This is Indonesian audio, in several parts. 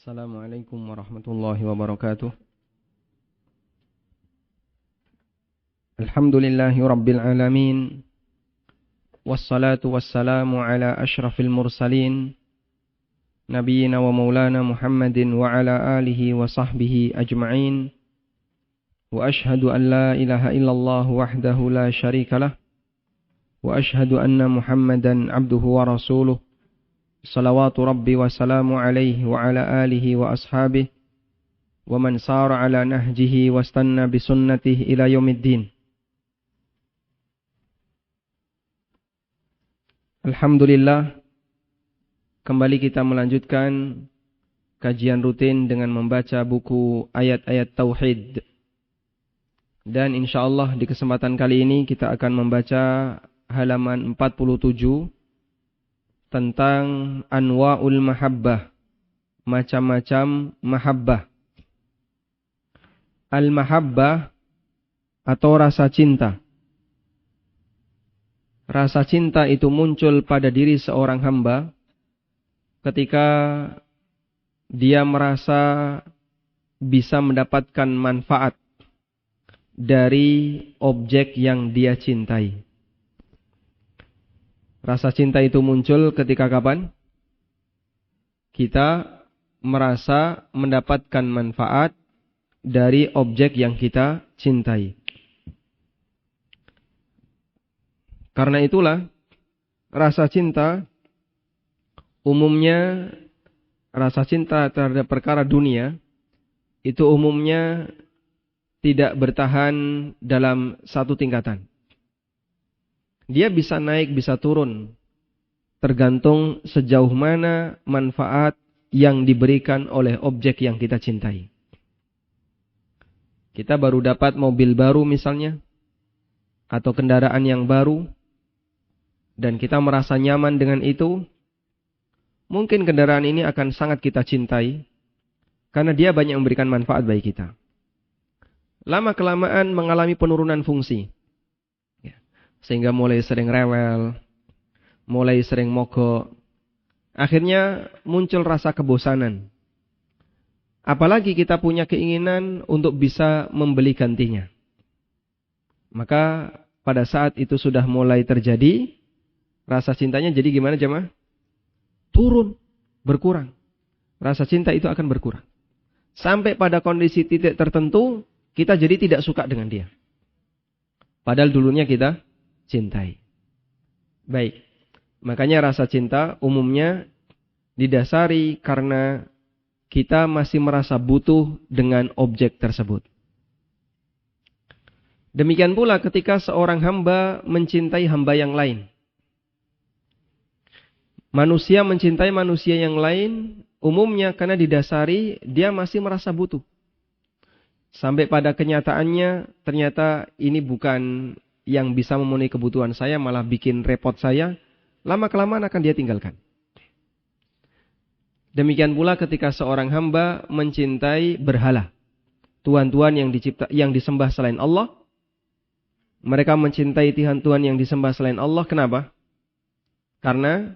Assalamualaikum warahmatullahi wabarakatuh. Alhamdulillahi rabbil alamin. Wassalatu wassalamu ala ashrafil mursalin. Nabiyyina wa maulana Muhammadin wa ala alihi wa sahbihi ajma'in. Wa ashhadu an la ilaha illallah wahdahu la syarika lah. Wa ashhadu anna Muhammadan abduhu wa rasuluh. Salawatu Rabbi wa salamu alaihi wa ala alihi wa ashabihi wa man sara ala nahjihi wa stanna bisunnatihi ila yaumiddin. Alhamdulillah, kembali kita melanjutkan kajian rutin dengan membaca buku ayat-ayat tauhid. Dan insyaallah di kesempatan kali ini kita akan membaca halaman 47 tentang anwa'ul mahabbah, macam-macam mahabbah. Al-mahabbah atau rasa cinta. Rasa cinta itu muncul pada diri seorang hamba ketika dia merasa bisa mendapatkan manfaat dari objek yang dia cintai. Rasa cinta itu muncul ketika kapan? Kita merasa mendapatkan manfaat dari objek yang kita cintai. Karena itulah rasa cinta umumnya, rasa cinta terhadap perkara dunia itu umumnya tidak bertahan dalam satu tingkatan. Dia bisa naik, bisa turun. Tergantung sejauh mana manfaat yang diberikan oleh objek yang kita cintai. Kita baru dapat mobil baru misalnya, atau kendaraan yang baru, dan kita merasa nyaman dengan itu. Mungkin kendaraan ini akan sangat kita cintai, karena dia banyak memberikan manfaat bagi kita. Lama-kelamaan mengalami penurunan fungsi. Sehingga mulai sering rewel, mulai sering mogok. Akhirnya muncul rasa kebosanan. Apalagi kita punya keinginan untuk bisa membeli gantinya. Maka pada saat itu sudah mulai terjadi, rasa cintanya jadi gimana jemaah? Turun, berkurang. Rasa cinta itu akan berkurang. Sampai pada kondisi titik tertentu, kita jadi tidak suka dengan dia. Padahal dulunya kita cintai. Baik. Makanya rasa cinta umumnya didasari karena kita masih merasa butuh dengan objek tersebut. Demikian pula ketika seorang hamba mencintai hamba yang lain. Manusia mencintai manusia yang lain umumnya karena didasari dia masih merasa butuh. Sampai pada kenyataannya ternyata ini bukan yang bisa memenuhi kebutuhan saya, malah bikin repot saya, lama-kelamaan akan dia tinggalkan. Demikian pula ketika seorang hamba mencintai berhala, tuhan-tuhan yang disembah selain Allah. Mereka mencintai Tuhan yang disembah selain Allah. Kenapa? Karena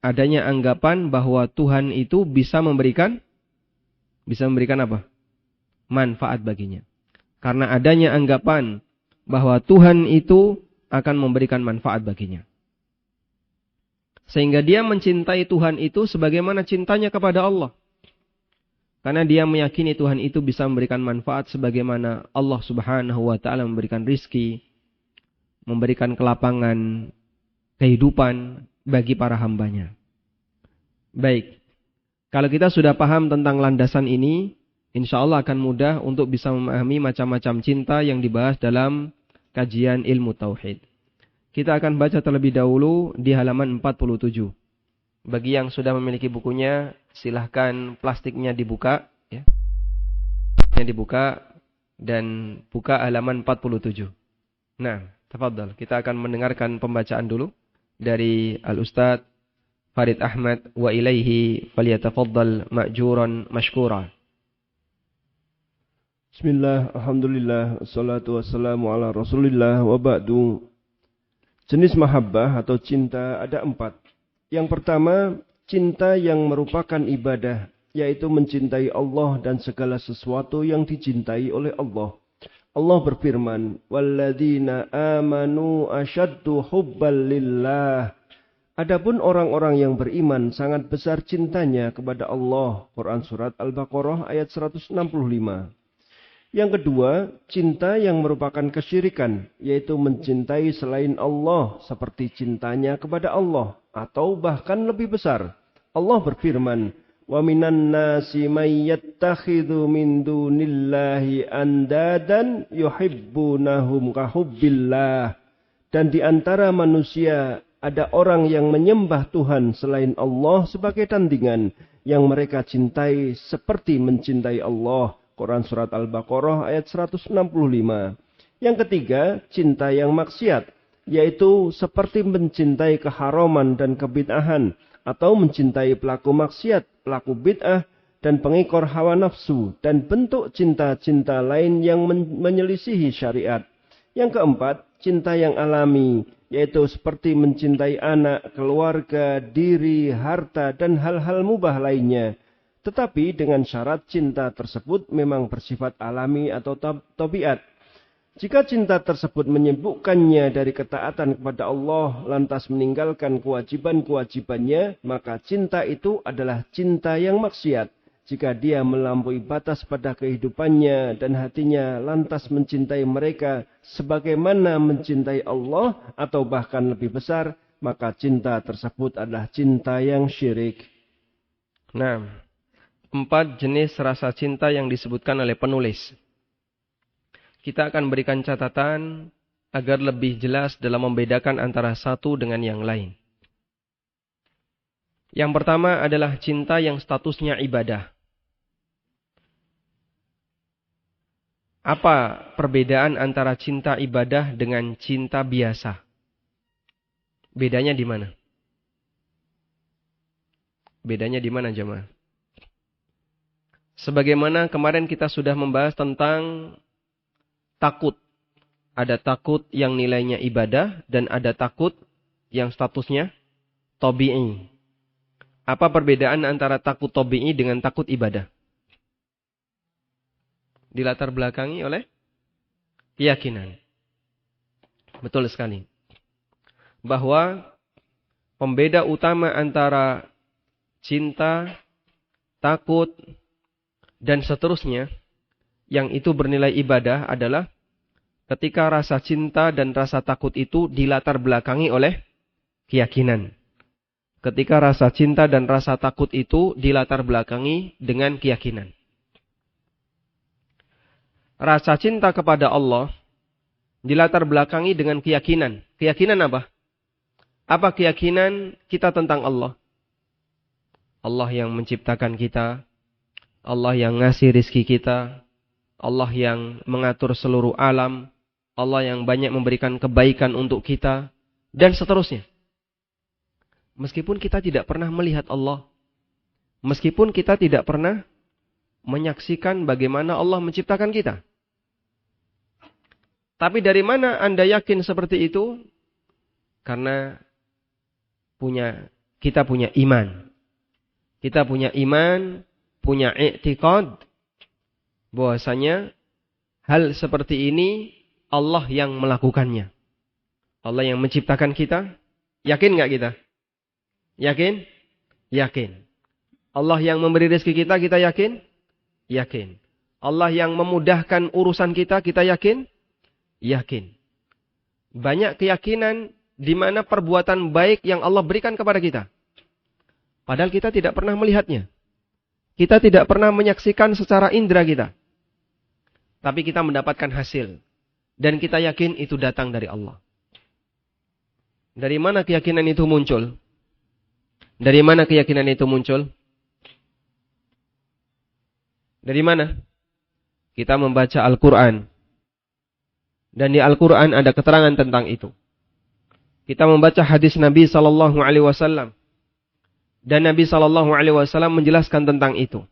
adanya anggapan bahwa Tuhan itu bisa memberikan apa? Manfaat baginya. Karena adanya anggapan bahwa Tuhan itu akan memberikan manfaat baginya. Sehingga dia mencintai Tuhan itu sebagaimana cintanya kepada Allah. Karena dia meyakini Tuhan itu bisa memberikan manfaat sebagaimana Allah Subhanahu wa ta'ala memberikan rizki, memberikan kelapangan, kehidupan bagi para hambanya. Baik, kalau kita sudah paham tentang landasan ini, insya Allah akan mudah untuk bisa memahami macam-macam cinta yang dibahas dalam kajian ilmu tauhid. Kita akan baca terlebih dahulu di halaman 47. Bagi yang sudah memiliki bukunya, silahkan plastiknya dibuka, ya. Yang dibuka dan buka halaman 47. Nah, tafadhal, kita akan mendengarkan pembacaan dulu dari Al-Ustadz Farid Ahmad wa ilaihi falyatafaddal ma'juran mashkura. Bismillah, alhamdulillah, wassalatu wassalamu ala rasulillah, wa ba'du. Jenis mahabbah atau cinta ada 4. Yang pertama, cinta yang merupakan ibadah yaitu mencintai Allah dan segala sesuatu yang dicintai oleh Allah. Allah berfirman, "Walladzina amanu asyaddu hubban lillah." Adapun orang-orang yang beriman sangat besar cintanya kepada Allah. Quran Surat Al-Baqarah ayat 165. Yang kedua, cinta yang merupakan kesyirikan, yaitu mencintai selain Allah seperti cintanya kepada Allah, atau bahkan lebih besar. Allah berfirman, "Wa minan nasi may yattakhidhu min dunillahi andadan yuhibbunahum ka hubbillah." Dan di antara manusia ada orang yang menyembah Tuhan selain Allah sebagai tandingan yang mereka cintai seperti mencintai Allah. Quran Surat Al-Baqarah ayat 165. Yang ketiga, cinta yang maksiat, yaitu seperti mencintai keharaman dan kebid'ahan, atau mencintai pelaku maksiat, pelaku bid'ah, dan pengikor hawa nafsu, dan bentuk cinta-cinta lain yang menyelisihi syariat. Yang keempat, cinta yang alami, yaitu seperti mencintai anak, keluarga, diri, harta, dan hal-hal mubah lainnya. Tetapi dengan syarat cinta tersebut memang bersifat alami atau tabiat. Jika cinta tersebut menyibukkannya dari ketaatan kepada Allah, lantas meninggalkan kewajiban-kewajibannya, maka cinta itu adalah cinta yang maksiat. Jika dia melampaui batas pada kehidupannya dan hatinya lantas mencintai mereka sebagaimana mencintai Allah atau bahkan lebih besar, maka cinta tersebut adalah cinta yang syirik. Nah, 4 jenis rasa cinta yang disebutkan oleh penulis. Kita akan berikan catatan agar lebih jelas dalam membedakan antara satu dengan yang lain. Yang pertama adalah cinta yang statusnya ibadah. Apa perbedaan antara cinta ibadah dengan cinta biasa? Bedanya di mana? Bedanya di mana, jemaah? Sebagaimana kemarin kita sudah membahas tentang takut. Ada takut yang nilainya ibadah dan ada takut yang statusnya tabi'i. Apa perbedaan antara takut tabi'i dengan takut ibadah? Dilatar belakangi oleh keyakinan. Betul sekali. Bahwa pembeda utama antara cinta, takut, dan seterusnya yang itu bernilai ibadah adalah ketika rasa cinta dan rasa takut itu dilatar belakangi oleh keyakinan. Ketika rasa cinta dan rasa takut itu dilatar belakangi dengan keyakinan. Rasa cinta kepada Allah dilatar belakangi dengan keyakinan. Keyakinan apa? Apa keyakinan kita tentang Allah? Allah yang menciptakan kita, Allah yang ngasih rizki kita, Allah yang mengatur seluruh alam, Allah yang banyak memberikan kebaikan untuk kita, dan seterusnya. Meskipun kita tidak pernah melihat Allah, meskipun kita tidak pernah menyaksikan bagaimana Allah menciptakan kita. Tapi dari mana Anda yakin seperti itu? Karena kita punya iman. Kita punya iman, punya i'tiqad bahwasanya hal seperti ini Allah yang melakukannya. Allah yang menciptakan kita. Yakin enggak kita? Yakin? Yakin. Allah yang memberi rezeki kita, kita yakin? Yakin. Allah yang memudahkan urusan kita, kita yakin? Yakin. Banyak keyakinan di mana perbuatan baik yang Allah berikan kepada kita. Padahal kita tidak pernah melihatnya. Kita tidak pernah menyaksikan secara indera kita. Tapi kita mendapatkan hasil. Dan kita yakin itu datang dari Allah. Dari mana keyakinan itu muncul? Dari mana keyakinan itu muncul? Dari mana? Kita membaca Al-Quran. Dan di Al-Quran ada keterangan tentang itu. Kita membaca hadis Nabi SAW. Dan Nabi SAW menjelaskan tentang itu.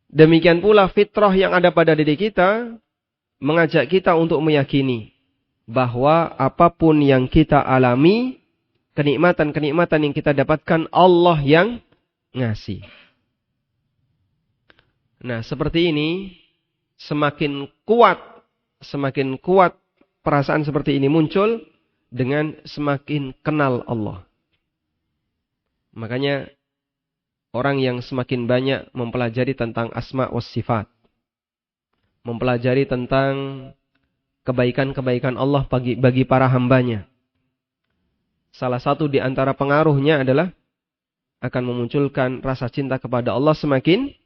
Demikian pula fitrah yang ada pada diri kita mengajak kita untuk meyakini bahwa apapun yang kita alami, kenikmatan-kenikmatan yang kita dapatkan Allah yang ngasih. Nah, seperti ini semakin kuat perasaan seperti ini muncul dengan semakin kenal Allah. Makanya orang yang semakin banyak mempelajari tentang asma was sifat, mempelajari tentang kebaikan-kebaikan Allah bagi para hambanya, salah satu di antara pengaruhnya adalah akan memunculkan rasa cinta kepada Allah semakin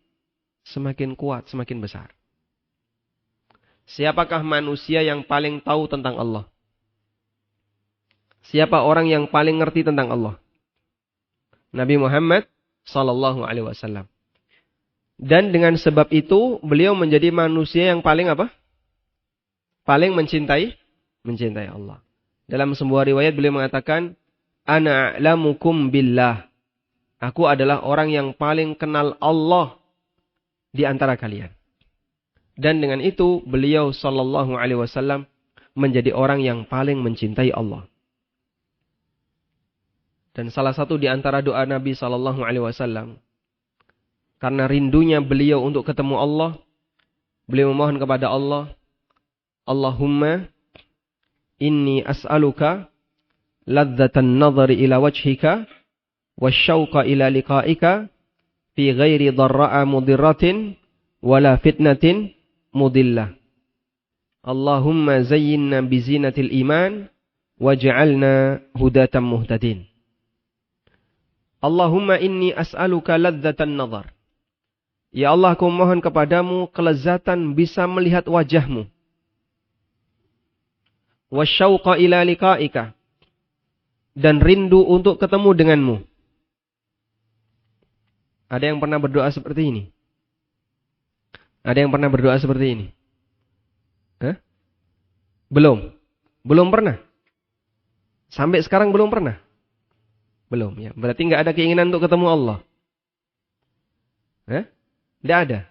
kuat, semakin besar. Siapakah manusia yang paling tahu tentang Allah? Siapa orang yang paling ngerti tentang Allah? Nabi Muhammad sallallahu alaihi wasallam. Dan dengan sebab itu beliau menjadi manusia yang paling apa? Paling mencintai Allah. Dalam sebuah riwayat beliau mengatakan, "Ana a'lamukum billah." Aku adalah orang yang paling kenal Allah di antara kalian. Dan dengan itu beliau sallallahu alaihi wasallam menjadi orang yang paling mencintai Allah. Dan salah satu di antara doa Nabi sallallahu alaihi wasallam, karena rindunya beliau untuk ketemu Allah, beliau memohon kepada Allah, Allahumma inni as'aluka ladzatan nadhari ila wajhika wasyauqa ila liqa'ika fi ghairi dharra'a mudirratin wala fitnatin mudillah. Allahumma zayyinna bizinatil iman waj'alna hudatan muhtadin. Allahumma inni as'aluka ladzatan nadhar. Ya Allah, aku mohon kepadamu kelezatan bisa melihat wajahmu. Wasyauqa ila liqa'ika. Dan rindu untuk ketemu denganmu. Ada yang pernah berdoa seperti ini? Ada yang pernah berdoa seperti ini? Hah? Belum pernah. Sampai sekarang belum pernah. Belum ya. Berarti nggak ada keinginan untuk ketemu Allah. Nggak ada.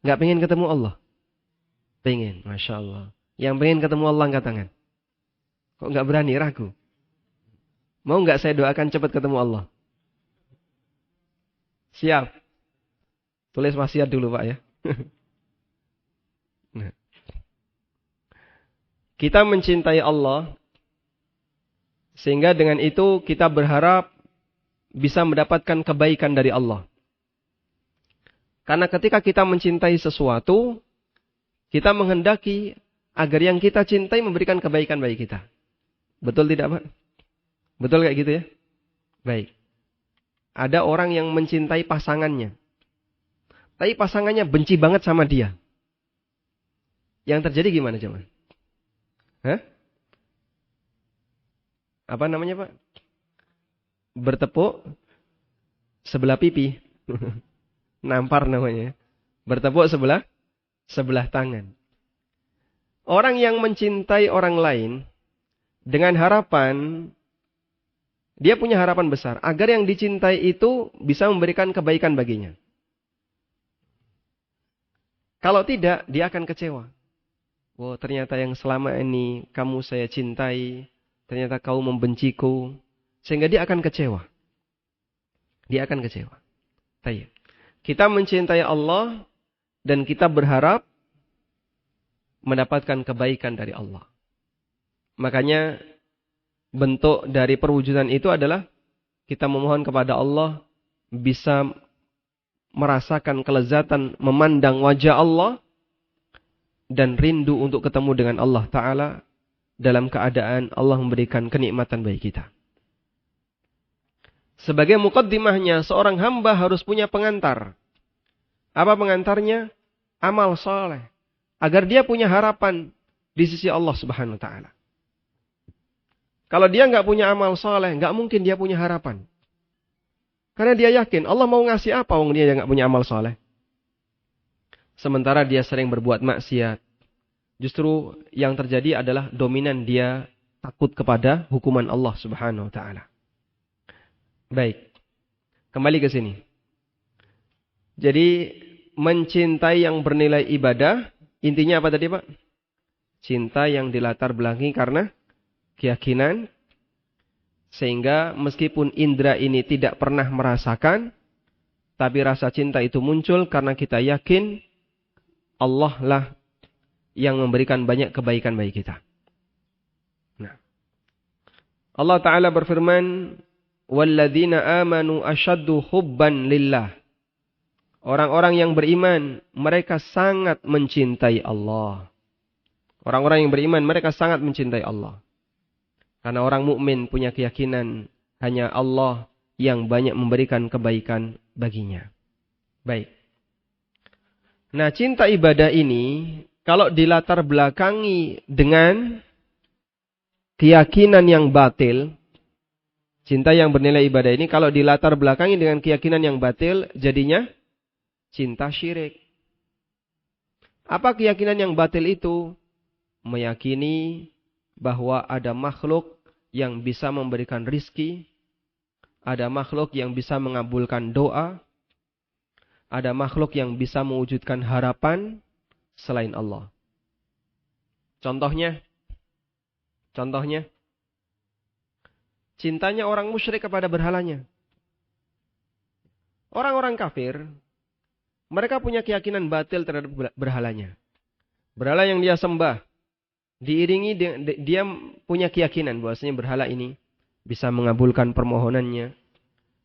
Nggak pengen ketemu Allah. Pengen, Masya Allah. Yang pengen ketemu Allah angkat tangan. Kok nggak berani, ragu? Mau nggak saya doakan cepat ketemu Allah? Siap. Tulis wasiat dulu Pak ya. Nah. Kita mencintai Allah. Sehingga dengan itu kita berharap bisa mendapatkan kebaikan dari Allah. Karena ketika kita mencintai sesuatu, kita menghendaki agar yang kita cintai memberikan kebaikan bagi kita. Betul tidak Pak? Betul kayak gitu ya? Baik. Ada orang yang mencintai pasangannya. Tapi pasangannya benci banget sama dia. Yang terjadi gimana coba? Apa namanya Pak? Bertepuk sebelah pipi. Nampar namanya. Bertepuk sebelah tangan. Orang yang mencintai orang lain dengan harapan, dia punya harapan besar agar yang dicintai itu bisa memberikan kebaikan baginya. Kalau tidak, dia akan kecewa. Wow, ternyata yang selama ini kamu saya cintai, ternyata kau membenciku. Sehingga dia akan kecewa. Dia akan kecewa. Baik. Kita mencintai Allah dan kita berharap mendapatkan kebaikan dari Allah. Makanya bentuk dari perwujudan itu adalah kita memohon kepada Allah bisa merasakan kelezatan memandang wajah Allah dan rindu untuk ketemu dengan Allah Ta'ala dalam keadaan Allah memberikan kenikmatan bagi kita. Sebagai muqaddimahnya, seorang hamba harus punya pengantar. Apa pengantarnya? Amal soleh. Agar dia punya harapan di sisi Allah Subhanahu wa Ta'ala. Kalau dia nggak punya amal soleh, nggak mungkin dia punya harapan. Karena dia yakin Allah mau ngasih apa wong dia nggak punya amal soleh. Sementara dia sering berbuat maksiat. Justru yang terjadi adalah dominan dia takut kepada hukuman Allah Subhanahu wa Ta'ala. Baik. Kembali ke sini. Jadi mencintai yang bernilai ibadah, intinya apa tadi Pak? Cinta yang dilatar belakangi karena keyakinan, sehingga meskipun indera ini tidak pernah merasakan, Tapi rasa cinta itu muncul karena kita yakin Allah lah yang memberikan banyak kebaikan bagi kita. Nah, Allah Ta'ala berfirman, وَالَّذِينَ آمَنُوا أَشَدُّ حُبًّا لِلَّهِ. Orang-orang yang beriman, mereka sangat mencintai Allah. Orang-orang yang beriman, mereka sangat mencintai Allah. Karena orang mukmin punya keyakinan hanya Allah yang banyak memberikan kebaikan baginya. Baik. Nah, cinta ibadah ini, kalau dilatar belakangi dengan keyakinan yang batil, cinta yang bernilai ibadah ini, kalau dilatar belakangi dengan keyakinan yang batil, jadinya cinta syirik. Apa keyakinan yang batil itu? Meyakini bahwa ada makhluk yang bisa memberikan rizki, ada makhluk yang bisa mengabulkan doa, ada makhluk yang bisa mewujudkan harapan selain Allah. Contohnya, cintanya orang musyrik kepada berhalanya. Orang-orang kafir, mereka punya keyakinan batil terhadap berhalanya. Berhala yang dia sembah, diiringi dia punya keyakinan bahwasanya berhala ini bisa mengabulkan permohonannya,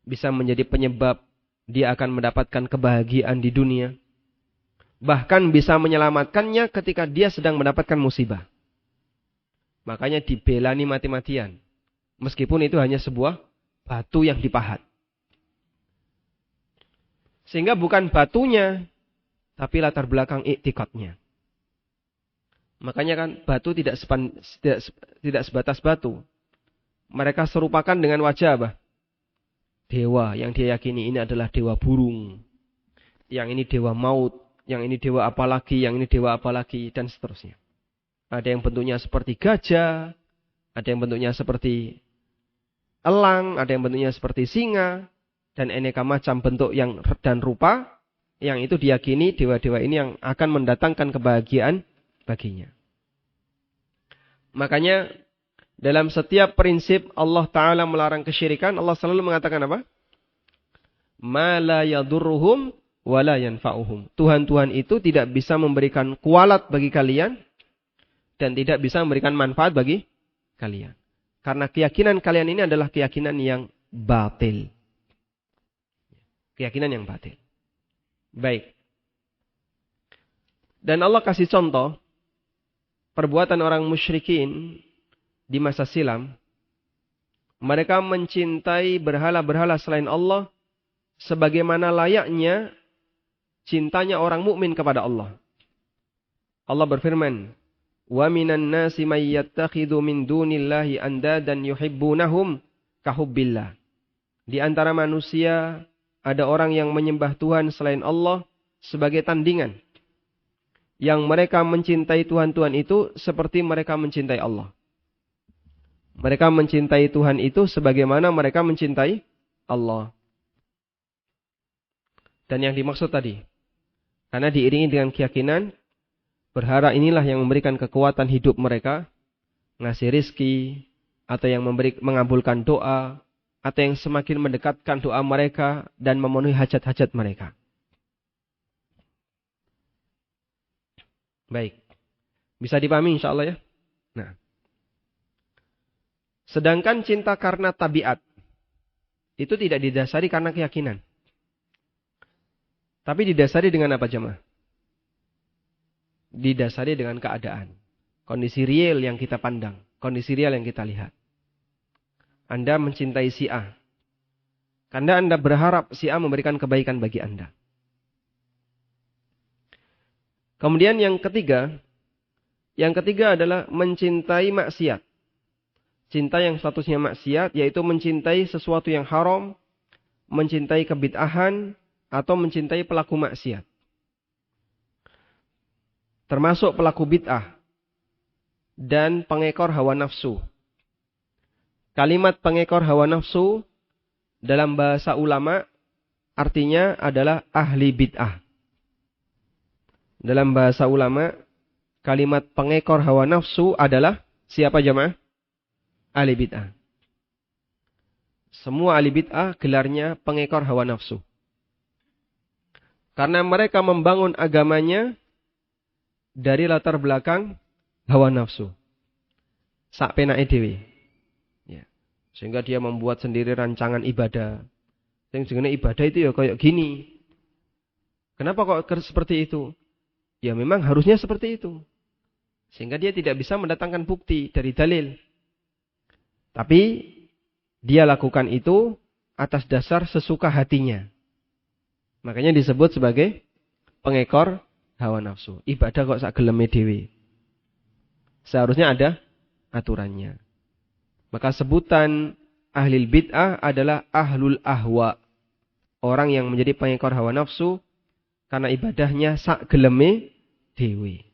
bisa menjadi penyebab dia akan mendapatkan kebahagiaan di dunia, bahkan bisa menyelamatkannya ketika dia sedang mendapatkan musibah. Makanya dibelani mati-matian, meskipun itu hanya sebuah batu yang dipahat. Sehingga bukan batunya, tapi latar belakang iktikadnya. Makanya kan batu tidak sebatas batu. Mereka serupakan dengan wajah apa? Dewa yang dia yakini ini adalah dewa burung. Yang ini dewa maut. Yang ini dewa apalagi, yang ini dewa apalagi, dan seterusnya. Ada yang bentuknya seperti gajah. Ada yang bentuknya seperti elang. Ada yang bentuknya seperti singa. Dan aneka macam bentuk yang dan rupa yang itu diyakini dewa-dewa ini yang akan mendatangkan kebahagiaan baginya. Makanya dalam setiap prinsip Allah Ta'ala melarang kesyirikan, Allah selalu mengatakan apa? Ma la yadurruhum wa la yanfa'uhum. Tuhan-Tuhan itu tidak bisa memberikan kualat bagi kalian dan tidak bisa memberikan manfaat bagi kalian. Karena keyakinan kalian ini adalah keyakinan yang batil. Keyakinan yang batil. Baik. Dan Allah kasih contoh perbuatan orang musyrikin di masa silam. Mereka mencintai berhala-berhala selain Allah sebagaimana layaknya cintanya orang mukmin kepada Allah. Allah berfirman, "Wa minan nasi may yattakhidhu min dunillahi andadan yuhibbunahum kahubbillah." Di antara manusia ada orang yang menyembah Tuhan selain Allah sebagai tandingan. Yang mereka mencintai Tuhan-Tuhan itu seperti mereka mencintai Allah. Mereka mencintai Tuhan itu sebagaimana mereka mencintai Allah. Dan yang dimaksud tadi, karena diiringi dengan keyakinan, berhala inilah yang memberikan kekuatan hidup mereka, ngasih rizki, atau yang mengabulkan doa, atau yang semakin mendekatkan doa mereka dan memenuhi hajat-hajat mereka. Baik. Bisa dipahami insyaAllah ya. Nah. Sedangkan cinta karena tabiat. Itu tidak didasari karena keyakinan. Tapi didasari dengan apa jemaah? Didasari dengan keadaan. Kondisi real yang kita pandang. Kondisi real yang kita lihat. Anda mencintai si A. Karena Anda berharap si A memberikan kebaikan bagi Anda. Kemudian yang ketiga adalah mencintai maksiat. Cinta yang statusnya maksiat, yaitu mencintai sesuatu yang haram, mencintai kebid'ahan, atau mencintai pelaku maksiat. Termasuk pelaku bid'ah dan pengekor hawa nafsu. Kalimat pengekor hawa nafsu dalam bahasa ulama artinya adalah ahli bid'ah. Dalam bahasa ulama, kalimat pengekor hawa nafsu adalah siapa jemaah? Ahli bid'ah. Semua ahli bid'ah gelarnya pengekor hawa nafsu. Karena mereka membangun agamanya dari latar belakang hawa nafsu. Sak penake dhewe. Ya. Sehingga dia membuat sendiri rancangan ibadah. Yang jenenge ibadah itu ya kayak gini. Kenapa kok seperti itu? Ya memang harusnya seperti itu. Sehingga dia tidak bisa mendatangkan bukti dari dalil. Tapi dia lakukan itu atas dasar sesuka hatinya. Makanya disebut sebagai pengekor hawa nafsu. Ibadah kok sak geleme dhewe. Seharusnya ada aturannya. Maka sebutan ahli bid'ah adalah ahlul ahwa. Orang yang menjadi pengekor hawa nafsu karena ibadahnya sak geleme dhewe.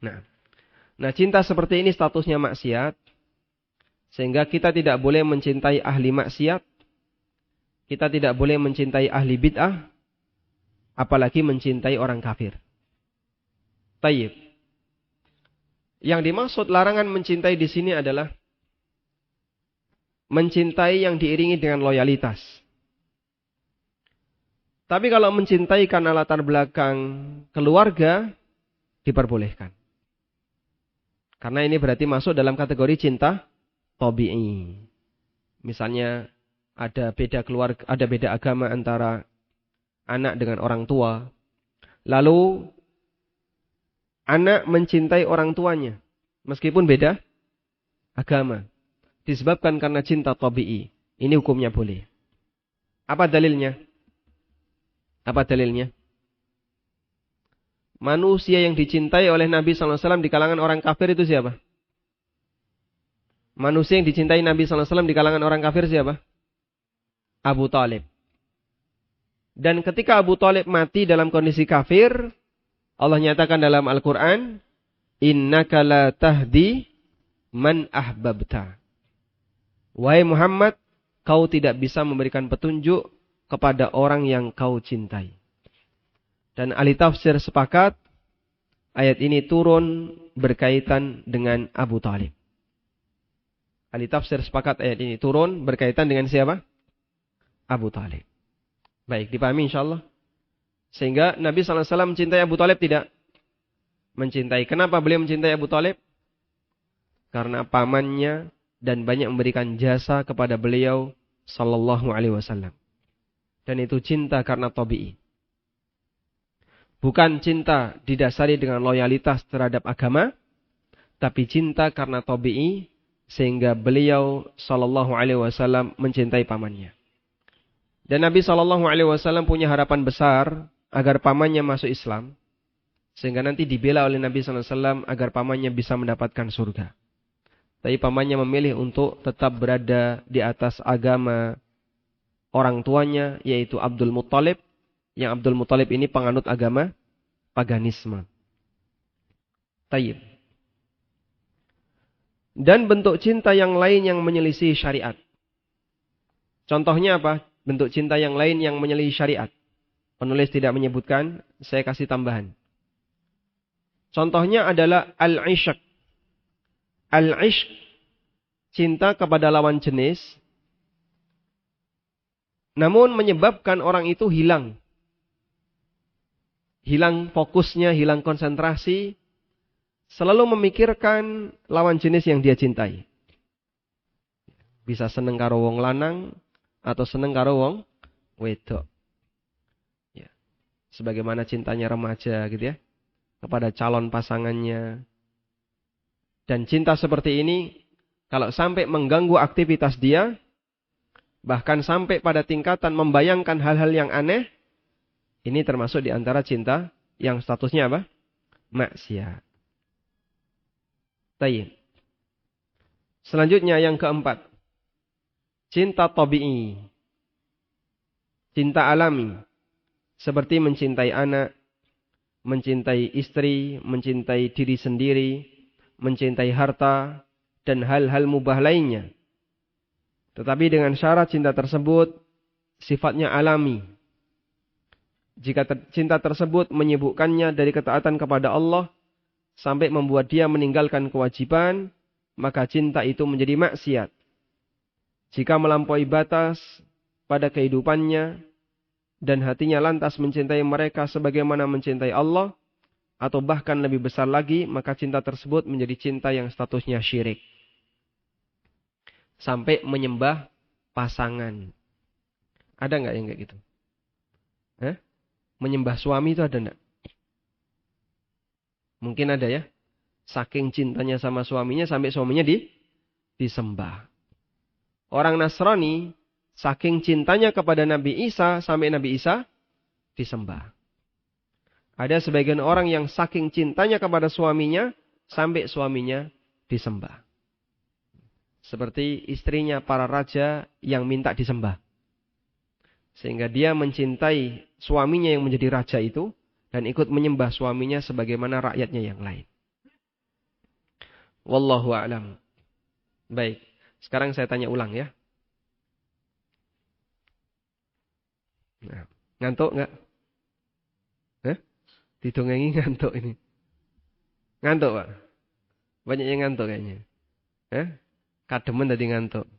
Nah, cinta seperti ini statusnya maksiat. Sehingga kita tidak boleh mencintai ahli maksiat. Kita tidak boleh mencintai ahli bid'ah. Apalagi mencintai orang kafir. Tayyib. Yang dimaksud larangan mencintai di sini adalah mencintai yang diiringi dengan loyalitas. Tapi kalau mencintai karena latar belakang keluarga, diperbolehkan. Karena ini berarti masuk dalam kategori cinta tabi'i. Misalnya ada beda keluarga, ada beda agama antara anak dengan orang tua. Lalu anak mencintai orang tuanya meskipun beda agama. Disebabkan karena cinta tabi'i. Ini hukumnya boleh. Apa dalilnya? Apa dalilnya? Manusia yang dicintai oleh Nabi SAW di kalangan orang kafir itu siapa? Manusia yang dicintai Nabi SAW di kalangan orang kafir siapa? Abu Talib. Dan ketika Abu Talib mati dalam kondisi kafir, Allah nyatakan dalam Al-Quran, innaka la tahdi man ahbabta. Wahai Muhammad, kau tidak bisa memberikan petunjuk kepada orang yang kau cintai. Dan ahli tafsir sepakat, ayat ini turun berkaitan dengan Abu Talib. Ahli tafsir sepakat ayat ini turun berkaitan dengan siapa? Abu Talib. Baik, dipahami insyaAllah. Sehingga Nabi SAW mencintai Abu Talib tidak? Mencintai. Kenapa beliau mencintai Abu Talib? Karena pamannya dan banyak memberikan jasa kepada beliau Sallallahu Alaihi Wasallam. Dan itu cinta karena tabi'i. Bukan cinta didasari dengan loyalitas terhadap agama, tapi cinta karena tabi'i sehingga beliau sallallahu alaihi wasallam mencintai pamannya. Dan Nabi sallallahu alaihi wasallam punya harapan besar agar pamannya masuk Islam, sehingga nanti dibela oleh Nabi sallallahu alaihi wasallam agar pamannya bisa mendapatkan surga. Tapi pamannya memilih untuk tetap berada di atas agama orang tuanya, yaitu Abdul Muttalib. Yang Abdul Muttalib ini penganut agama paganisme. Tayyib. Dan bentuk cinta yang lain yang menyelisih syariat. Contohnya apa? Bentuk cinta yang lain yang menyelisih syariat. Penulis tidak menyebutkan, saya kasih tambahan. Contohnya adalah al-ishq. Al-ishq, cinta kepada lawan jenis, namun menyebabkan orang itu hilang. Hilang fokusnya, hilang konsentrasi, selalu memikirkan lawan jenis yang dia cintai. Bisa seneng karo wong lanang, atau seneng karo wong wedok. Ya. Sebagaimana cintanya remaja gitu ya, kepada calon pasangannya. Dan cinta seperti ini, kalau sampai mengganggu aktivitas dia, bahkan sampai pada tingkatan membayangkan hal-hal yang aneh, ini termasuk di antara cinta yang statusnya apa? Maksiat. Tayyib. Selanjutnya yang keempat. Cinta tabi'i. Cinta alami. Seperti mencintai anak, mencintai istri, mencintai diri sendiri, mencintai harta, dan hal-hal mubah lainnya. Tetapi dengan syarat cinta tersebut sifatnya alami. Jika cinta tersebut menyibukkannya dari ketaatan kepada Allah sampai membuat dia meninggalkan kewajiban, maka cinta itu menjadi maksiat. Jika melampaui batas pada kehidupannya dan hatinya lantas mencintai mereka sebagaimana mencintai Allah, atau bahkan lebih besar lagi, maka cinta tersebut menjadi cinta yang statusnya syirik. Sampai menyembah pasangan. Ada nggak yang kayak gitu? Menyembah suami itu ada nggak? Mungkin ada ya. Saking cintanya sama suaminya sampai suaminya disembah. Orang Nasrani saking cintanya kepada Nabi Isa sampai Nabi Isa disembah. Ada sebagian orang yang saking cintanya kepada suaminya sampai suaminya disembah. Seperti istrinya para raja yang minta disembah. Sehingga dia mencintai suaminya yang menjadi raja itu dan ikut menyembah suaminya sebagaimana rakyatnya yang lain. Wallahu a'lam. Baik, sekarang saya tanya ulang ya. Nah, ngantuk nggak? Didongengi ngantuk ini. Ngantuk, Pak? Banyak yang ngantuk kayaknya. Kademen tadi ngantuk.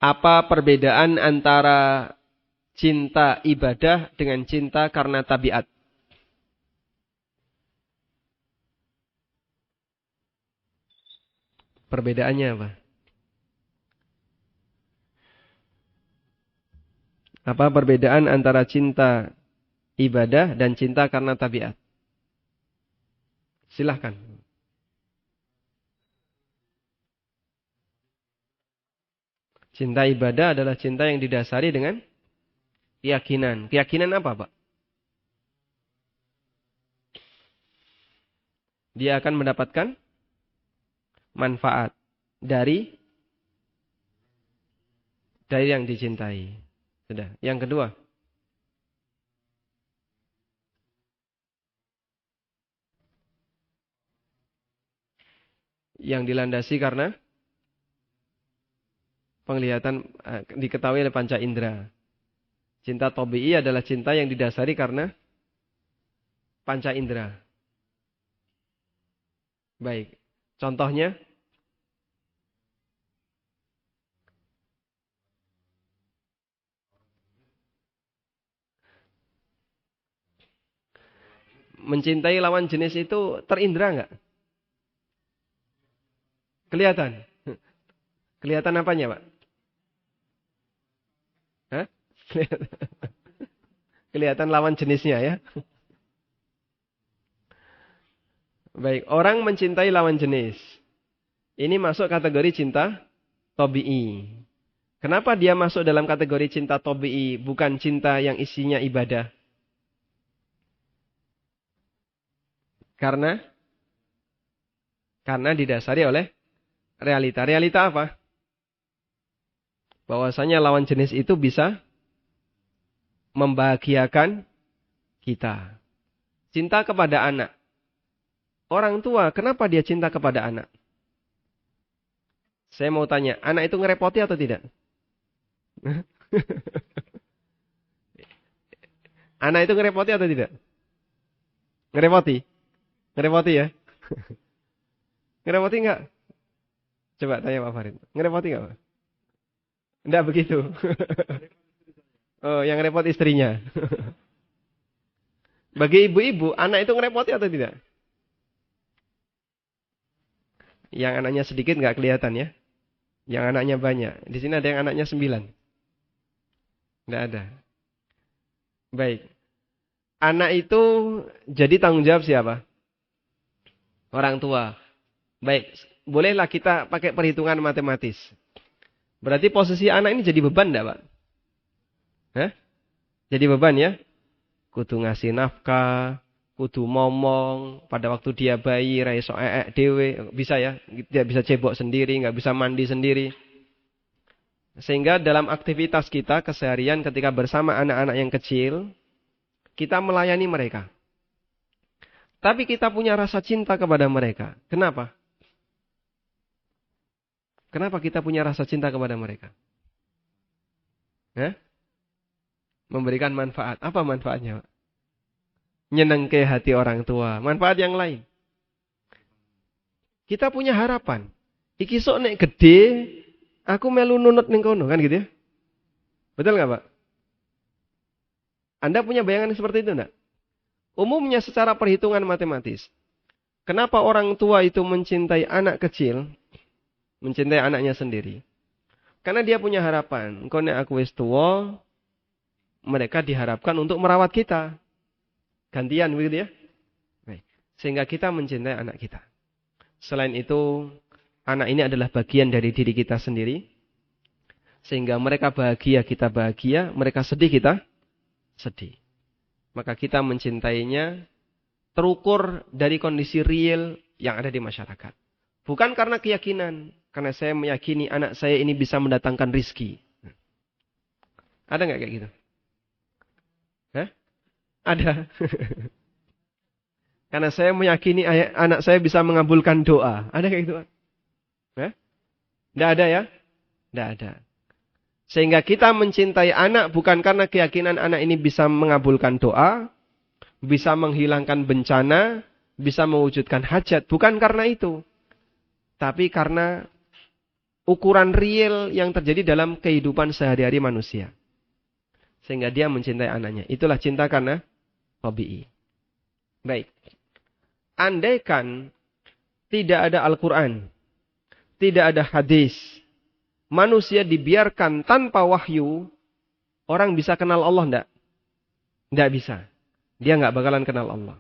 Apa perbedaan antara cinta ibadah dengan cinta karena tabiat? Perbedaannya apa? Apa perbedaan antara cinta ibadah dan cinta karena tabiat? Silahkan. Cinta ibadah adalah cinta yang didasari dengan keyakinan. Keyakinan apa, Pak? Dia akan mendapatkan manfaat dari yang dicintai. Sudah. Yang kedua. Yang dilandasi karena penglihatan, diketahui oleh panca indera. Cinta tabi'i adalah cinta yang didasari karena panca indera. Baik. Contohnya? Mencintai lawan jenis itu terindra enggak? Kelihatan? Kelihatan apanya, Pak? Kelihatan lawan jenisnya ya. Baik, orang mencintai lawan jenis. Ini masuk kategori cinta tabi'i. Kenapa dia masuk dalam kategori cinta tabi'i, bukan cinta yang isinya ibadah? Karena didasari oleh realita. Realita apa? Bahwasanya lawan jenis itu bisa membahagiakan kita. Cinta kepada anak. Orang tua, kenapa dia cinta kepada anak? Saya mau tanya, anak itu ngerepoti atau tidak? Anak itu ngerepoti atau tidak? Ngerepoti? Ngerepoti ya? Ngerepoti enggak? Coba tanya Pak Farid. Ngerepoti enggak, Pak? Enggak begitu. Oh, yang repot istrinya. Bagi ibu-ibu, anak itu ngerepoti atau tidak? Yang anaknya sedikit nggak kelihatan ya. Yang anaknya banyak. Di sini ada yang anaknya 9. Nggak ada. Baik. Anak itu jadi tanggung jawab siapa? Orang tua. Baik. Bolehlah kita pakai perhitungan matematis. Berarti posisi anak ini jadi beban enggak, Pak? Jadi beban ya? Kudu ngasih nafkah, kudu ngomong, pada waktu dia bayi, ra iso dewe, bisa ya? Dia bisa cebok sendiri, nggak bisa mandi sendiri. Sehingga dalam aktivitas kita keseharian ketika bersama anak-anak yang kecil, kita melayani mereka. Tapi kita punya rasa cinta kepada mereka. Kenapa? Kenapa kita punya rasa cinta kepada mereka? Memberikan manfaat. Apa manfaatnya, Pak? Nyenengke hati orang tua. Manfaat yang lain. Kita punya harapan. Iki sok nek gede, aku melu nunut ning kono, kan gitu ya? Betul nggak, Pak? Anda punya bayangan seperti itu enggak? Umumnya secara perhitungan matematis. Kenapa orang tua itu mencintai anak kecil, mencintai anaknya sendiri? Karena dia punya harapan. Engko nek aku wis tuwa, mereka diharapkan untuk merawat kita. Gantian begitu ya. Baik. Sehingga kita mencintai anak kita. Selain itu, anak ini adalah bagian dari diri kita sendiri. Sehingga mereka bahagia, kita bahagia. Mereka sedih, kita sedih. Maka kita mencintainya terukur dari kondisi real yang ada di masyarakat. Bukan karena keyakinan. Karena saya meyakini anak saya ini bisa mendatangkan rizki. Ada nggak kayak gitu? Hah? Ada. Karena saya meyakini anak saya bisa mengabulkan doa. Ada kayak gitu? Hah? Nggak ada ya? Nggak ada. Sehingga kita mencintai anak bukan karena keyakinan anak ini bisa mengabulkan doa, bisa menghilangkan bencana, bisa mewujudkan hajat. Bukan karena itu. Tapi karena ukuran real yang terjadi dalam kehidupan sehari-hari manusia. Sehingga dia mencintai anaknya. Itulah cinta karena tabi'i. Baik. Andaikan tidak ada Al-Quran, tidak ada hadis, manusia dibiarkan tanpa wahyu, orang bisa kenal Allah enggak? Enggak bisa. Dia enggak bakalan kenal Allah.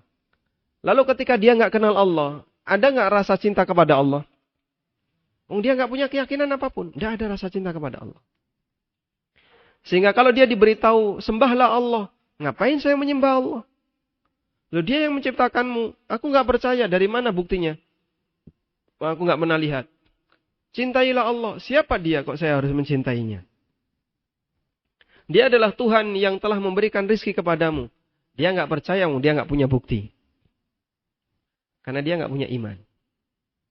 Lalu ketika dia enggak kenal Allah, ada enggak rasa cinta kepada Allah? Dia enggak punya keyakinan apapun. Enggak ada rasa cinta kepada Allah. Sehingga kalau dia diberitahu, sembahlah Allah. Ngapain saya menyembah Allah? Loh, dia yang menciptakanmu. Aku enggak percaya. Dari mana buktinya? Aku enggak pernah lihat. Cintailah Allah. Siapa dia kok saya harus mencintainya? Dia adalah Tuhan yang telah memberikan rizki kepadamu. Dia enggak percaya, dia enggak punya bukti. Karena dia enggak punya iman.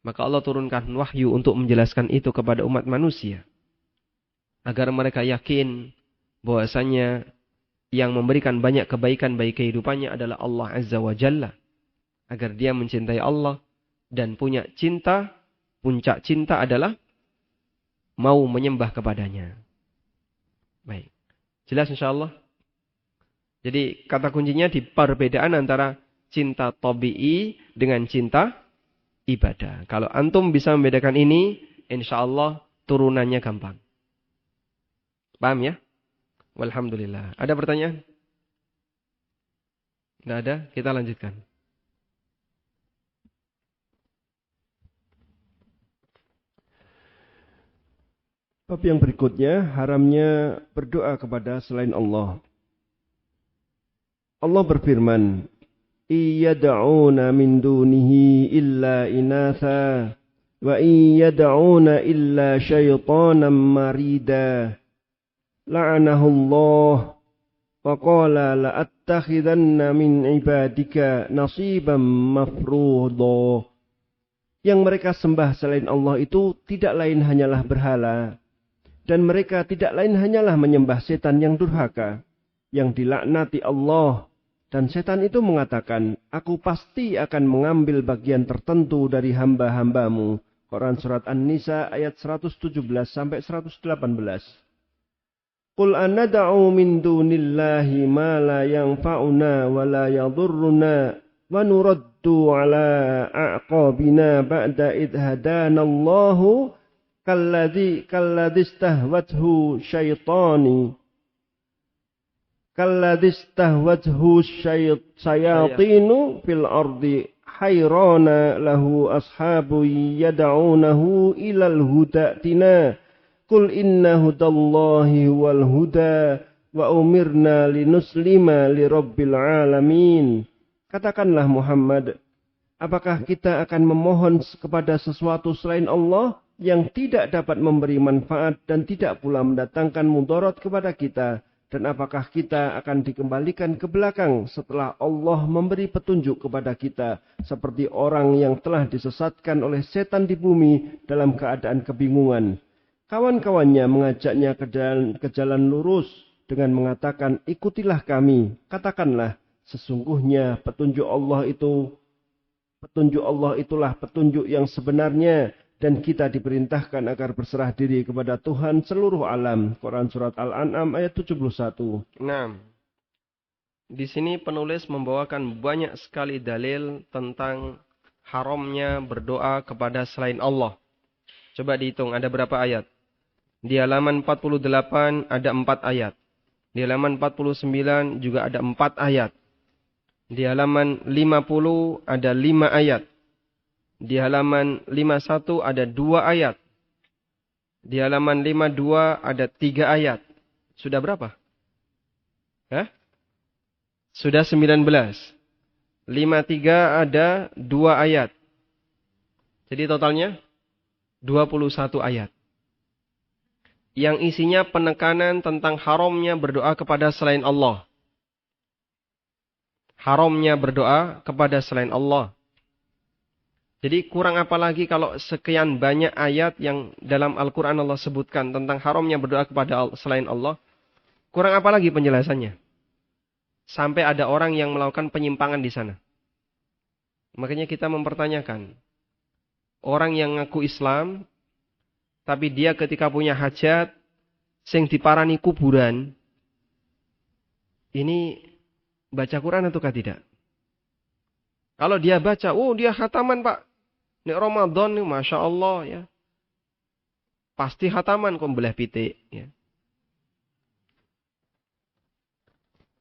Maka Allah turunkan wahyu untuk menjelaskan itu kepada umat manusia. Agar mereka yakin bahwasanya yang memberikan banyak kebaikan bagi kehidupannya adalah Allah Azza wa Jalla. Agar dia mencintai Allah dan punya cinta. Puncak cinta adalah mau menyembah kepadanya. Baik. Jelas insyaAllah? Jadi kata kuncinya di perbedaan antara cinta tabi'i dengan cinta ibadah. Kalau antum bisa membedakan ini, insyaAllah turunannya gampang. Paham ya? Walhamdulillah. Ada pertanyaan? Tidak ada? Kita lanjutkan. Bab yang berikutnya, haramnya berdoa kepada selain Allah. Allah berfirman, "Iyad'una min dunihi illa inatha, wa iyad'una illa syaitanan marida. La'anahullah, wa qala la'attakhidanna min ibadika nasiban mafruḍa." Yang mereka sembah selain Allah itu tidak lain hanyalah berhala. Dan mereka tidak lain hanyalah menyembah setan yang durhaka, yang dilaknati Allah. Dan setan itu mengatakan, aku pasti akan mengambil bagian tertentu dari hamba-hambamu. Quran Surat An-Nisa ayat 117-118. Qul anada'u min dunillahi ma la yanfa'una wa la yadurruna wa nuraddu ala a'qabina ba'da idh hadanallahu kalladhi istahwathu syayatinu fil ardi hayrana lahu ashabu yad'unahu ilal hudatina qul inna hudallahi wal huda wa umirna linuslima lirabbil alamin. Katakanlah Muhammad, apakah kita akan memohon kepada sesuatu selain Allah yang tidak dapat memberi manfaat dan tidak pula mendatangkan mudarat kepada kita? Dan apakah kita akan dikembalikan ke belakang setelah Allah memberi petunjuk kepada kita seperti orang yang telah disesatkan oleh setan di bumi dalam keadaan kebingungan? Kawan-kawannya mengajaknya ke jalan lurus dengan mengatakan, ikutilah kami. Katakanlah, sesungguhnya petunjuk Allah itulah petunjuk yang sebenarnya. Dan kita diperintahkan agar berserah diri kepada Tuhan seluruh alam. Quran Surat Al-An'am ayat 71. Nah, Di sini penulis membawakan banyak sekali dalil tentang haramnya berdoa kepada selain Allah. Coba dihitung ada berapa ayat. Di halaman 48 ada 4 ayat. Di halaman 49 juga ada 4 ayat. Di halaman 50 ada 5 ayat. Di halaman 51 ada 2 ayat. Di halaman 52 ada 3 ayat. Sudah berapa? Hah? Sudah 19. 53 ada 2 ayat. Jadi totalnya 21 ayat. Yang isinya penekanan tentang haramnya berdoa kepada selain Allah. Haramnya berdoa kepada selain Allah. Jadi kurang apa lagi kalau sekian banyak ayat yang dalam Al-Quran Allah sebutkan tentang haramnya berdoa kepada selain Allah. Kurang apa lagi penjelasannya? Sampai ada orang yang melakukan penyimpangan di sana. Makanya kita mempertanyakan. Orang yang ngaku Islam, tapi dia ketika punya hajat, sing diparani kuburan, ini baca Quran ataukah tidak? Kalau dia baca, oh dia khataman pak. Nek Ramadan nih, Masya Allah ya. Pasti khataman kok belah pitik. Ya.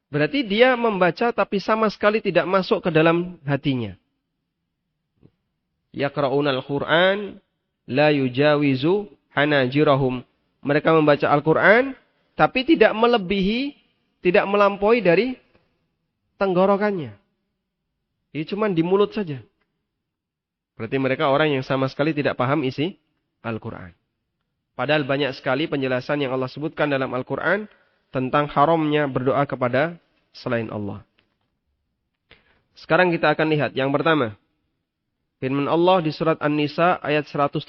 Berarti dia membaca tapi sama sekali tidak masuk ke dalam hatinya. Yaqra'unal Qur'an la yujawizu hanajirahum. Mereka membaca Al-Quran tapi tidak melebihi, tidak melampaui dari tenggorokannya. Ini cuma di mulut saja. Berarti mereka orang yang sama sekali tidak paham isi Al-Quran. Padahal banyak sekali penjelasan yang Allah sebutkan dalam Al-Quran tentang haramnya berdoa kepada selain Allah. Sekarang kita akan lihat yang pertama. Firman Allah di surat An-Nisa ayat 117.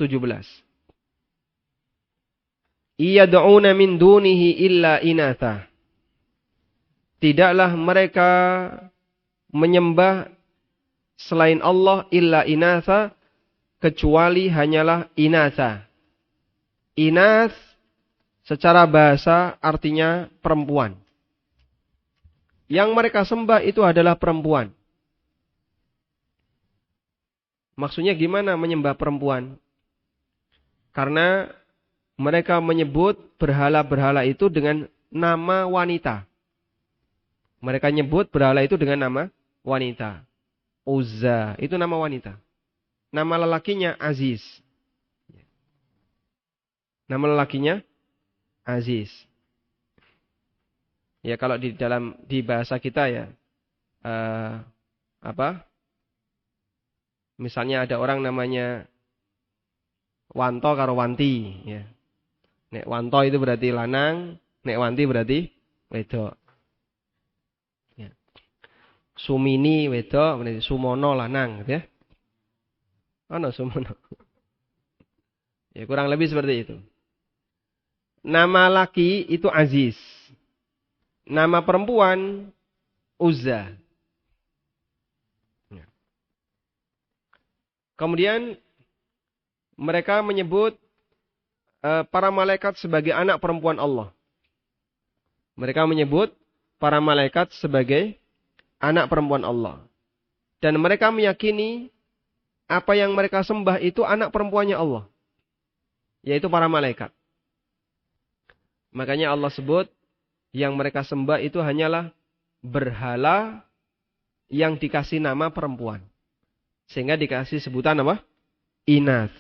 Iyad'una min dunihi illa inatha. Tidaklah mereka menyembah selain Allah illa inatha, kecuali hanyalah inatha. Inath secara bahasa artinya perempuan. Yang mereka sembah itu adalah perempuan. Maksudnya gimana menyembah perempuan? Karena mereka menyebut berhala-berhala itu dengan nama wanita. Mereka nyebut berhala itu dengan nama wanita. Uzza, itu nama wanita. Nama lelakinya Aziz. Nama lelakinya Aziz. Ya kalau di bahasa kita ya. Misalnya ada orang namanya Wanto karo Wanti. Ya. Nek Wanto itu berarti lanang, nek Wanti berarti wedok. Ya. Sumini wedok, berarti Sumono lanang, gitu ya. Ono Sumono. Ya kurang lebih seperti itu. Nama laki itu Aziz. Nama perempuan Uzza. Ya. Kemudian mereka menyebut para malaikat sebagai anak perempuan Allah. Mereka menyebut para malaikat sebagai anak perempuan Allah. Dan mereka meyakini apa yang mereka sembah itu anak perempuannya Allah. Yaitu para malaikat. Makanya Allah sebut yang mereka sembah itu hanyalah berhala yang dikasih nama perempuan. Sehingga dikasih sebutan apa? Inath.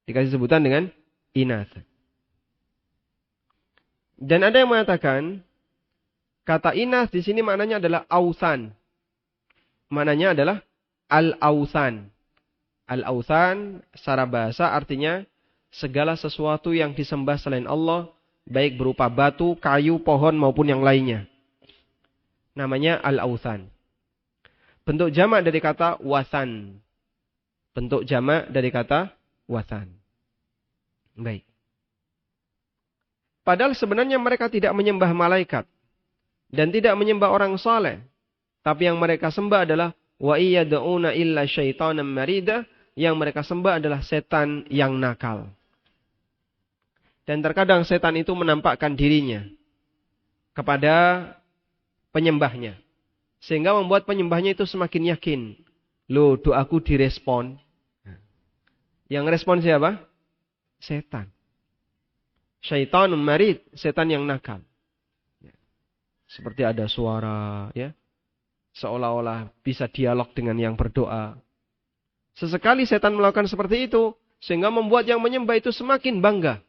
Dikasih sebutan dengan Inath. Dan ada yang mengatakan kata Inath di sini maknanya adalah ausan. Maknanya adalah al-ausan. Al-ausan secara bahasa artinya segala sesuatu yang disembah selain Allah, baik berupa batu, kayu, pohon maupun yang lainnya. Namanya al-ausan. Bentuk jamak dari kata wasan. Bentuk jamak dari kata wasan. Baik. Padahal sebenarnya mereka tidak menyembah malaikat. Dan tidak menyembah orang saleh. Tapi yang mereka sembah adalah wa iyad'una illa syaitanan marida. Yang mereka sembah adalah setan yang nakal. Dan terkadang setan itu menampakkan dirinya kepada penyembahnya. Sehingga membuat penyembahnya itu semakin yakin. Loh, doaku direspon. Yang respon siapa? Setan. Syaitanun marid, setan yang nakal. Seperti ada suara, ya. Seolah-olah bisa dialog dengan yang berdoa. Sesekali setan melakukan seperti itu, sehingga membuat yang menyembah itu semakin bangga.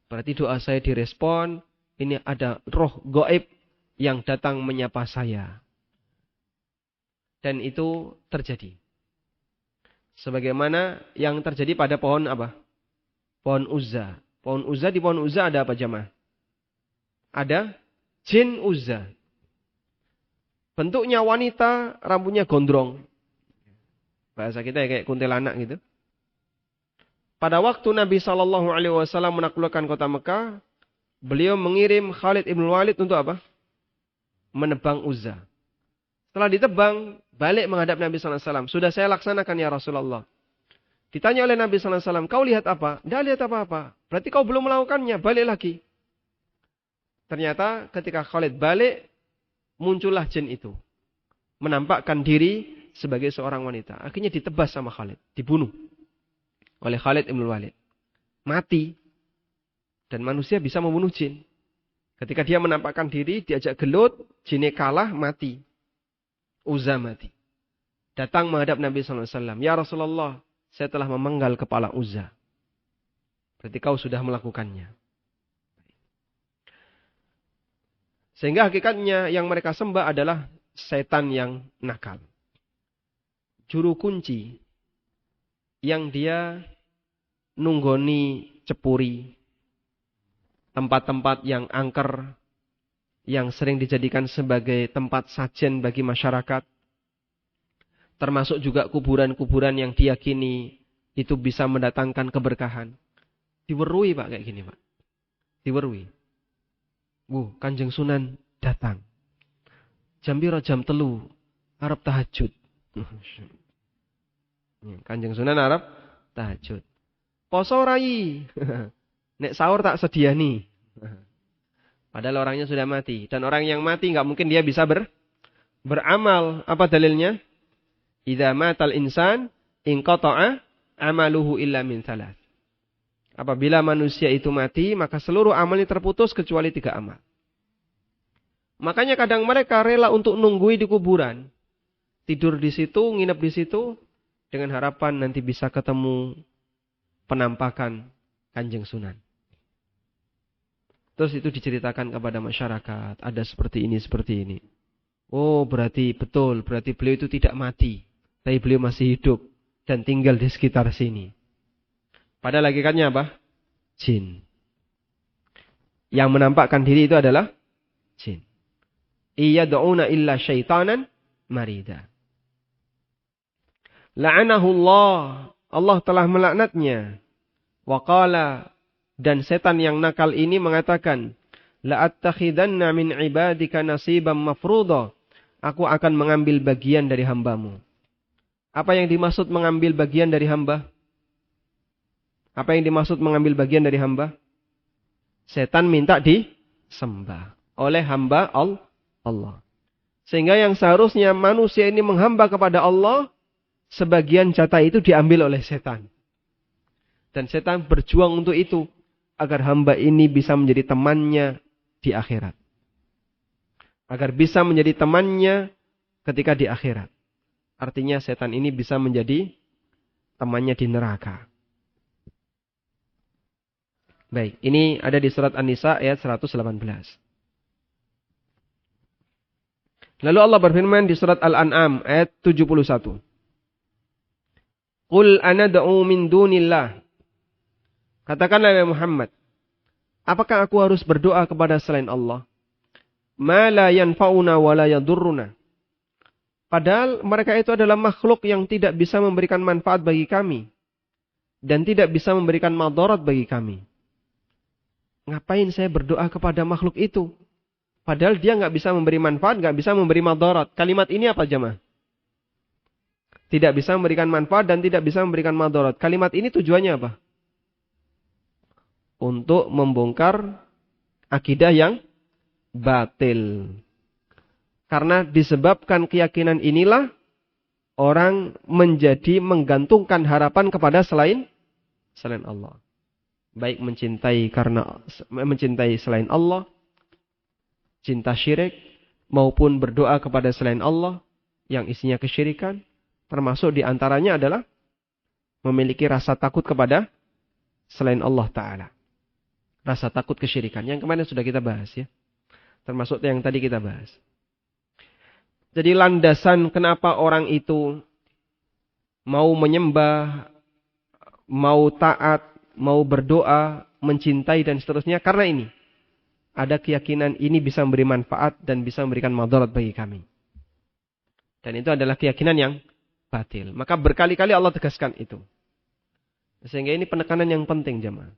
Berarti doa saya direspon, ini ada roh gaib yang datang menyapa saya. Dan itu terjadi. Sebagaimana yang terjadi pada pohon apa? Pohon Uzza. Pohon Uzza, di pohon Uzza ada apa jamaah? Ada jin Uzza. Bentuknya wanita, rambutnya gondrong. Bahasa kita ya kayak kuntilanak gitu. Pada waktu Nabi SAW menaklukkan kota Mekah, beliau mengirim Khalid ibn Walid untuk apa? Menebang Uzza. Setelah ditebang, balik menghadap Nabi SAW. Sudah saya laksanakan ya Rasulullah. Ditanya oleh Nabi SAW, kau lihat apa? Tidak lihat apa-apa. Berarti kau belum melakukannya, balik lagi. Ternyata ketika Khalid balik, muncullah jin itu. Menampakkan diri sebagai seorang wanita. Akhirnya ditebas sama Khalid. Dibunuh oleh Khalid ibn Walid. Mati. Dan manusia bisa membunuh jin. Ketika dia menampakkan diri, diajak gelut, jinnya kalah, mati. Uzza mati. Datang menghadap Nabi SAW. Ya Rasulullah, saya telah memenggal kepala Uzza. Berarti kau sudah melakukannya. Sehingga hakikatnya yang mereka sembah adalah setan yang nakal. Juru kunci yang dia nunggoni cepuri, tempat-tempat yang angker, yang sering dijadikan sebagai tempat sajen bagi masyarakat, termasuk juga kuburan-kuburan yang diyakini itu bisa mendatangkan keberkahan. Diwerui Pak kayak gini Pak. Diwerui. Kanjeng Sunan datang. Jam piro jam 3 arep tahajud. Kanjeng Sunan arep tahajud. Poso rai. Nek sahur tak sediani. Padahal orangnya sudah mati. Dan orang yang mati nggak mungkin dia bisa beramal. Apa dalilnya? Idza matal insan inqata'a amaluhu illa min thalath. Apabila manusia itu mati, maka seluruh amalnya terputus kecuali 3 amal. Makanya kadang mereka rela untuk nunggui di kuburan. Tidur di situ, nginep di situ, dengan harapan nanti bisa ketemu penampakan Kanjeng Sunan. Terus itu diceritakan kepada masyarakat, ada seperti ini, seperti ini. Oh, berarti betul, berarti beliau itu tidak mati. Tapi beliau masih hidup dan tinggal di sekitar sini. Padahal hakikatnya apa? Jin. Yang menampakkan diri itu adalah jin. Iyad'una illa syaitanan marida. La'anahullah. Allah telah melaknatnya. Wa qala, dan setan yang nakal ini mengatakan, la'attakhidanna min ibadika nasiban mafruḍa. Aku akan mengambil bagian dari hambamu. Apa yang dimaksud mengambil bagian dari hamba? Apa yang dimaksud mengambil bagian dari hamba? Setan minta disembah oleh hamba Allah. Sehingga yang seharusnya manusia ini menghamba kepada Allah, sebagian jatah itu diambil oleh setan. Dan setan berjuang untuk itu, agar hamba ini bisa menjadi temannya di akhirat. Agar bisa menjadi temannya ketika di akhirat. Artinya setan ini bisa menjadi temannya di neraka. Baik, ini ada di surat An-Nisa ayat 118. Lalu Allah berfirman di surat Al-An'am ayat 71. Qul anad'u min dunillah. Katakanlah ya Muhammad, apakah aku harus berdoa kepada selain Allah? Ma la yanfa'una wa la yadurruna. Padahal mereka itu adalah makhluk yang tidak bisa memberikan manfaat bagi kami dan tidak bisa memberikan madarat bagi kami. Ngapain saya berdoa kepada makhluk itu? Padahal dia nggak bisa memberi manfaat, nggak bisa memberi madarat. Kalimat ini apa jemaah? Tidak bisa memberikan manfaat dan tidak bisa memberikan madarat. Kalimat ini tujuannya apa? Untuk membongkar akidah yang batil. Karena disebabkan keyakinan inilah orang menjadi menggantungkan harapan kepada selain Allah. Baik mencintai selain Allah, cinta syirik, maupun berdoa kepada selain Allah yang isinya kesyirikan. Termasuk diantaranya adalah memiliki rasa takut kepada selain Allah Ta'ala. Rasa takut kesyirikan. Yang kemarin sudah kita bahas ya. Termasuk yang tadi kita bahas. Jadi landasan kenapa orang itu mau menyembah, mau taat, mau berdoa, mencintai dan seterusnya. Karena ini. Ada keyakinan ini bisa memberi manfaat dan bisa memberikan madarat bagi kami. Dan itu adalah keyakinan yang batil. Maka berkali-kali Allah tegaskan itu. Sehingga ini penekanan yang penting jemaah.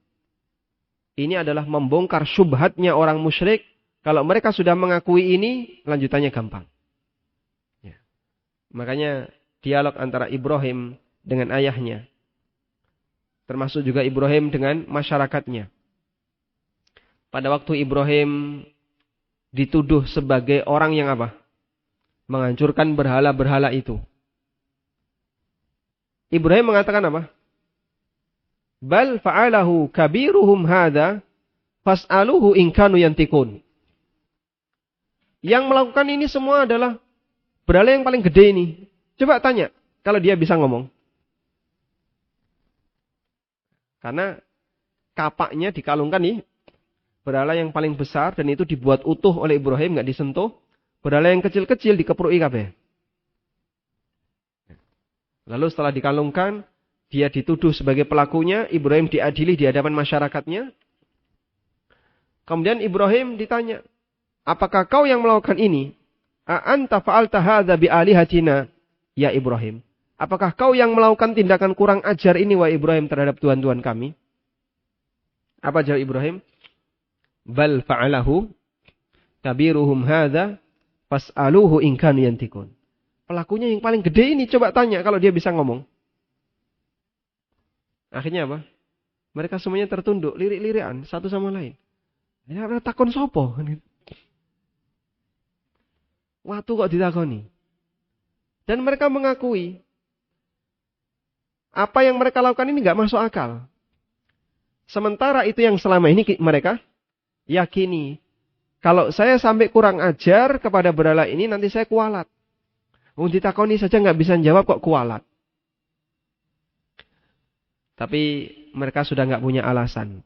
Ini adalah membongkar syubhatnya orang musyrik. Kalau mereka sudah mengakui ini, lanjutannya gampang. Ya. Makanya dialog antara Ibrahim dengan ayahnya. Termasuk juga Ibrahim dengan masyarakatnya. Pada waktu Ibrahim dituduh sebagai orang yang apa? Menghancurkan berhala-berhala itu. Ibrahim mengatakan apa? Bal fa'alahu kabiruhum hadha fas'aluhu in kanu yantikun. Yang melakukan ini semua adalah berhala yang paling gede ini. Coba tanya kalau dia bisa ngomong. Karena kapaknya dikalungkan nih. Berhala yang paling besar dan itu dibuat utuh oleh Ibrahim, enggak disentuh. Berhala yang kecil-kecil dikeprui kabeh. Lalu setelah dikalungkan, dia dituduh sebagai pelakunya, Ibrahim diadili di hadapan masyarakatnya. Kemudian Ibrahim ditanya, apakah kau yang melakukan ini? A'anta fa'alta hadza bi'alihatina ya Ibrahim. Apakah kau yang melakukan tindakan kurang ajar ini wahai Ibrahim terhadap Tuhan-Tuhan kami? Apa jawab Ibrahim? Bal fa'alahu kabiruhum hadza fas'aluhu in kanu yantikun. Pelakunya yang paling gede ini coba tanya kalau dia bisa ngomong. Akhirnya apa? Mereka semuanya tertunduk, lirik-lirikan satu sama lain. Ya takon sopo? Waktu kok ditakoni. Dan mereka mengakui apa yang mereka lakukan ini enggak masuk akal. Sementara itu yang selama ini mereka yakini. Kalau saya sampai kurang ajar kepada berhala ini nanti saya kualat. Ditakoni saja nggak bisa jawab kok kualat. Tapi mereka sudah nggak punya alasan.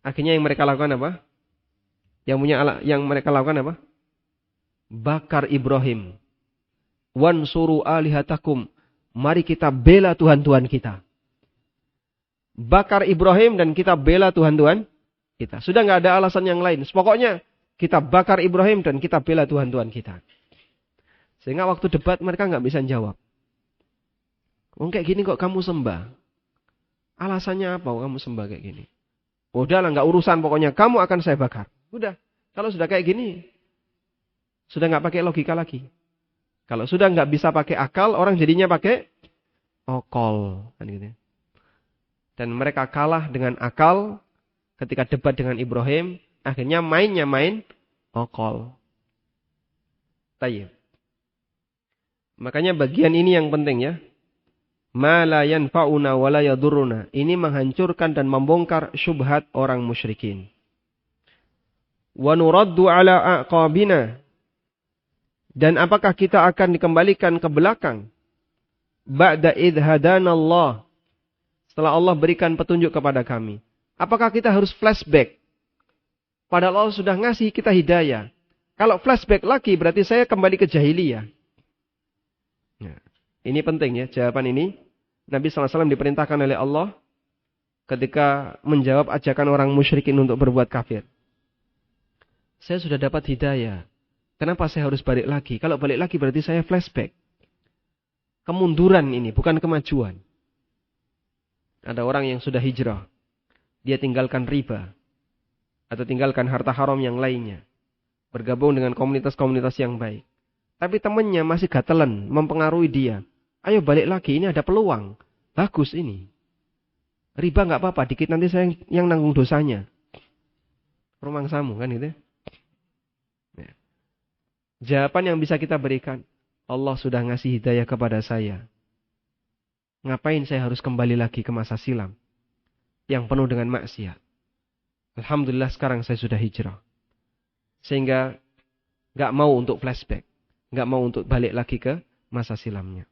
Akhirnya yang mereka lakukan apa? Yang mereka lakukan apa? Bakar Ibrahim. Wansuru alihatakum. Mari kita bela Tuhan-Tuhan kita. Bakar Ibrahim dan kita bela Tuhan-Tuhan kita. Sudah nggak ada alasan yang lain. Pokoknya kita bakar Ibrahim dan kita bela Tuhan-Tuhan kita. Sehingga waktu debat mereka nggak bisa jawab. Kayak gini kok kamu sembah? Alasannya apa kamu sembah kayak gini? Udahlah nggak urusan pokoknya kamu akan saya bakar. Udah. Kalau sudah kayak gini, sudah nggak pakai logika lagi. Kalau sudah nggak bisa pakai akal, orang jadinya pakai okol. Kan gitu. Dan mereka kalah dengan akal ketika debat dengan Ibrahim. Akhirnya mainnya main okol. Tayyib. Makanya bagian ini yang penting ya. Ma la yanfa'una wa la yadurruna. Ini menghancurkan dan membongkar syubhat orang musyrikin. Wa nuraddu ala aqabina. Dan apakah kita akan dikembalikan ke belakang? Ba'da idh hadanallah. Setelah Allah berikan petunjuk kepada kami. Apakah kita harus flashback? Padahal Allah sudah ngasih kita hidayah. Kalau flashback lagi berarti saya kembali ke jahiliyah. Nah, ini penting ya jawaban ini. Nabi SAW diperintahkan oleh Allah ketika menjawab ajakan orang musyrikin untuk berbuat kafir. Saya sudah dapat hidayah. Kenapa saya harus balik lagi? Kalau balik lagi berarti saya flashback. Kemunduran ini bukan kemajuan. Ada orang yang sudah hijrah. Dia tinggalkan riba. Atau tinggalkan harta haram yang lainnya. Bergabung dengan komunitas-komunitas yang baik. Tapi temannya masih gatelan, mempengaruhi dia. Ayo balik lagi, ini ada peluang. Bagus ini. Riba nggak apa-apa, dikit nanti saya yang nanggung dosanya. Rumangsamu kan gitu. Ya. Jawaban yang bisa kita berikan, Allah sudah ngasih hidayah kepada saya. Ngapain saya harus kembali lagi ke masa silam yang penuh dengan maksiat? Alhamdulillah sekarang saya sudah hijrah. Sehingga gak mau untuk flashback. Gak mau untuk balik lagi ke masa silamnya.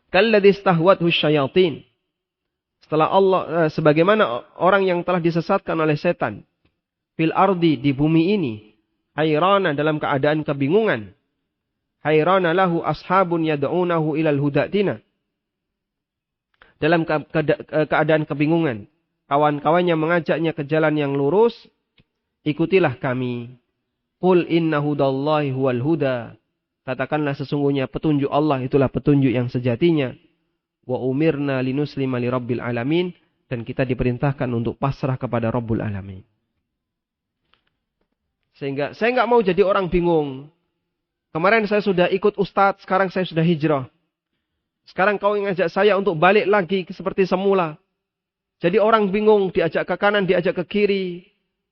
Kalladzi istahwathu syayatin. Setelah sebagaimana orang yang telah disesatkan oleh setan. Fil ardi, di bumi ini. Hayrana, dalam keadaan kebingungan. Hayrana lahu ashabun yad'unahu ilal hudatina. Dalam keadaan kebingungan. Kawan-kawannya mengajaknya ke jalan yang lurus. Ikutilah kami. Qul inna hudallahi huwal huda. Katakanlah sesungguhnya petunjuk Allah itulah petunjuk yang sejatinya. Wa umirna linuslima li rabbil alamin. Dan kita diperintahkan untuk pasrah kepada Rabbul Alamin. Sehingga saya nggak mau jadi orang bingung. Kemarin saya sudah ikut ustadz, sekarang saya sudah hijrah. Sekarang kau ngajak saya untuk balik lagi seperti semula. Jadi orang bingung, diajak ke kanan, diajak ke kiri.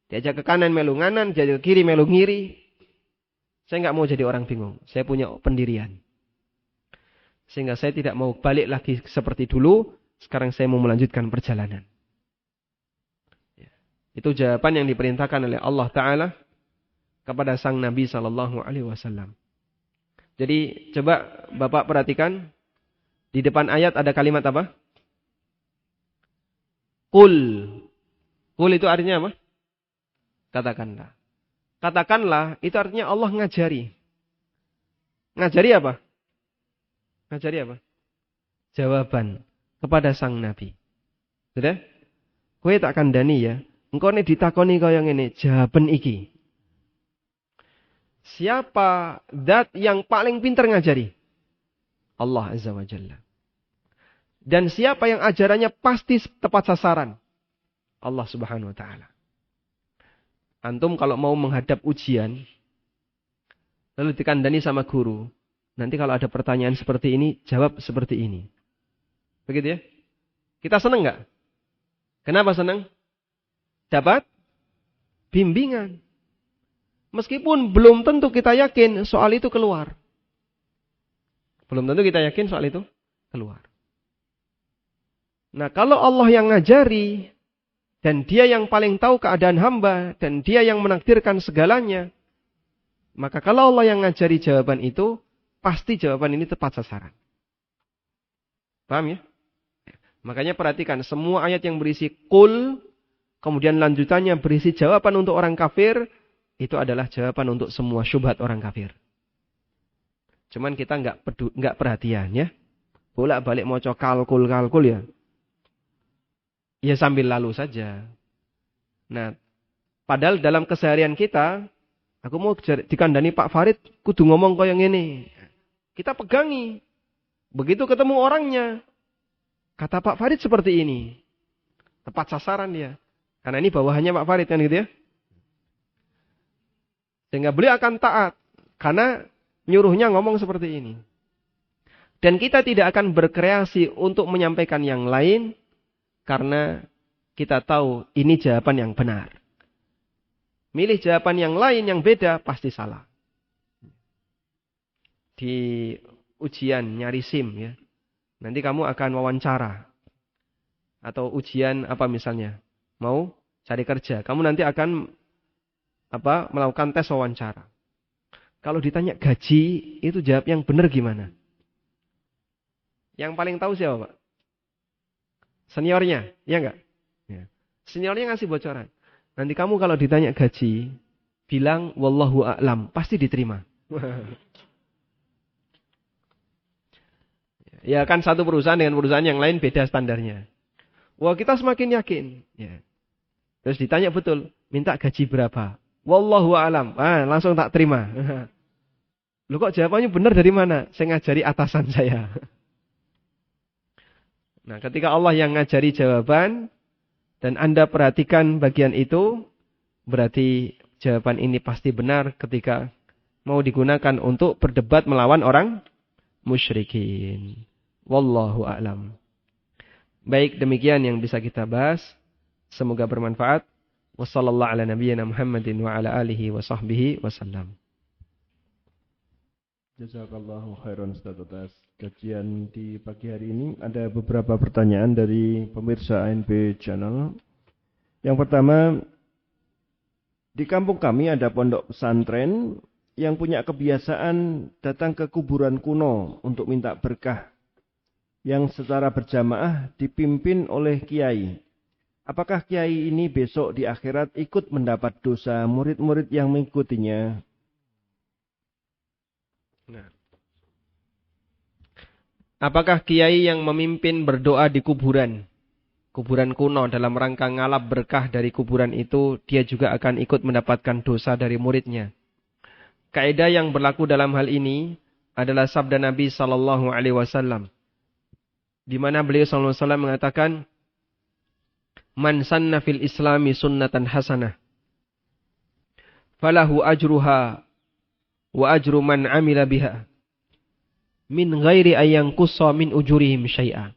Diajak ke kanan melu nganan, diajak ke kiri melu ngiri. Saya nggak mau jadi orang bingung. Saya punya pendirian. Sehingga saya tidak mau balik lagi seperti dulu. Sekarang saya mau melanjutkan perjalanan. Itu jawaban yang diperintahkan oleh Allah Ta'ala kepada sang Nabi SAW. Jadi coba Bapak perhatikan. Di depan ayat ada kalimat apa? Qul. Qul itu artinya apa? Katakanlah. Katakanlah itu artinya Allah ngajari. Ngajari apa? Ngajari apa? Jawaban kepada sang Nabi. Sudah? Kowe tak kandhani ya. Engko nek ditakoni kaya ngene, jawaban iki. Siapa zat yang paling pintar ngajari? Allah Azza wa Jalla. Dan siapa yang ajarannya pasti tepat sasaran? Allah Subhanahu wa Ta'ala. Antum kalau mau menghadap ujian, lalu dikandani sama guru, nanti kalau ada pertanyaan seperti ini, jawab seperti ini. Begitu ya? Kita senang nggak? Kenapa senang? Dapat bimbingan. Meskipun belum tentu kita yakin soal itu keluar. Belum tentu kita yakin soal itu keluar. Nah, kalau Allah yang ngajari, dan dia yang paling tahu keadaan hamba, dan dia yang menakdirkan segalanya, maka kalau Allah yang ngajari jawaban itu, pasti jawaban ini tepat sasaran. Paham ya? Makanya perhatikan, semua ayat yang berisi qul, kemudian lanjutannya berisi jawaban untuk orang kafir, itu adalah jawaban untuk semua syubhat orang kafir. Cuman kita nggak perhatian ya. Bolak-balik mau kalkul ya. Ya sambil lalu saja. Nah, padahal dalam keseharian kita, aku mau dikandani Pak Farid, kudu ngomong kaya ngene. Kita pegangi. Begitu ketemu orangnya, kata Pak Farid seperti ini. Tepat sasaran dia. Karena ini bawahannya Pak Farid kan gitu ya. Sehingga beliau akan taat. Karena nyuruhnya ngomong seperti ini. Dan kita tidak akan berkreasi untuk menyampaikan yang lain. Karena kita tahu ini jawaban yang benar. Milih jawaban yang lain yang beda pasti salah. Di ujian nyari SIM ya. Nanti kamu akan wawancara. Atau ujian apa misalnya. Mau cari kerja. Kamu nanti akan melakukan tes wawancara. Kalau ditanya gaji, itu jawab yang benar gimana? Yang paling tahu siapa, Pak? Seniornya, ya enggak? Ya. Seniornya ngasih bocoran. Nanti kamu kalau ditanya gaji, bilang wallahu a'lam, pasti diterima. Ya kan satu perusahaan dengan perusahaan yang lain beda standarnya. Wah, kita semakin yakin. Ya. Terus ditanya betul, minta gaji berapa? Wallahu a'lam. Langsung tak terima. Loh kok jawabannya benar dari mana? Saya ngajari atasan saya. Nah, ketika Allah yang ngajari jawaban dan Anda perhatikan bagian itu, berarti jawaban ini pasti benar ketika mau digunakan untuk berdebat melawan orang musyrikin. Wallahu a'lam. Baik, demikian yang bisa kita bahas. Semoga bermanfaat. Wassallallahu ala nabiyyina Muhammadin wa ala alihi wa sahbihi wasallam. Jazakallahu khairan Ustaz atas kajian di pagi hari ini. Ada beberapa pertanyaan dari pemirsa ANB Channel. Yang pertama, di kampung kami ada pondok pesantren yang punya kebiasaan datang ke kuburan kuno untuk minta berkah yang secara berjamaah dipimpin oleh kiai. Apakah kiai ini besok di akhirat ikut mendapat dosa murid-murid yang mengikutinya? Nah. Apakah kiai yang memimpin berdoa di kuburan kuno dalam rangka ngalap berkah dari kuburan itu, dia juga akan ikut mendapatkan dosa dari muridnya? Kaidah yang berlaku dalam hal ini adalah sabda Nabi sallallahu alaihi wasallam, di mana beliau sallallahu alaihi wasallam mengatakan, "Man sanna fil Islami sunnatan hasanah, falahu ajruha wa ajru man amila biha, min ghairi ayang kussa min ujurihim syai'a."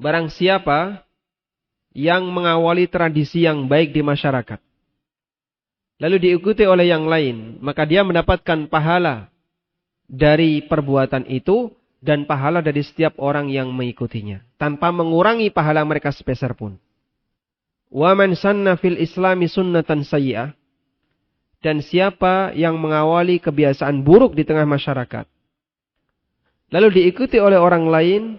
Barang siapa yang mengawali tradisi yang baik di masyarakat, lalu diikuti oleh yang lain, maka dia mendapatkan pahala dari perbuatan itu dan pahala dari setiap orang yang mengikutinya, tanpa mengurangi pahala mereka sepeser pun. Wa man sanna fil Islami sunnatan sayyi'ah, dan siapa yang mengawali kebiasaan buruk di tengah masyarakat, lalu diikuti oleh orang lain,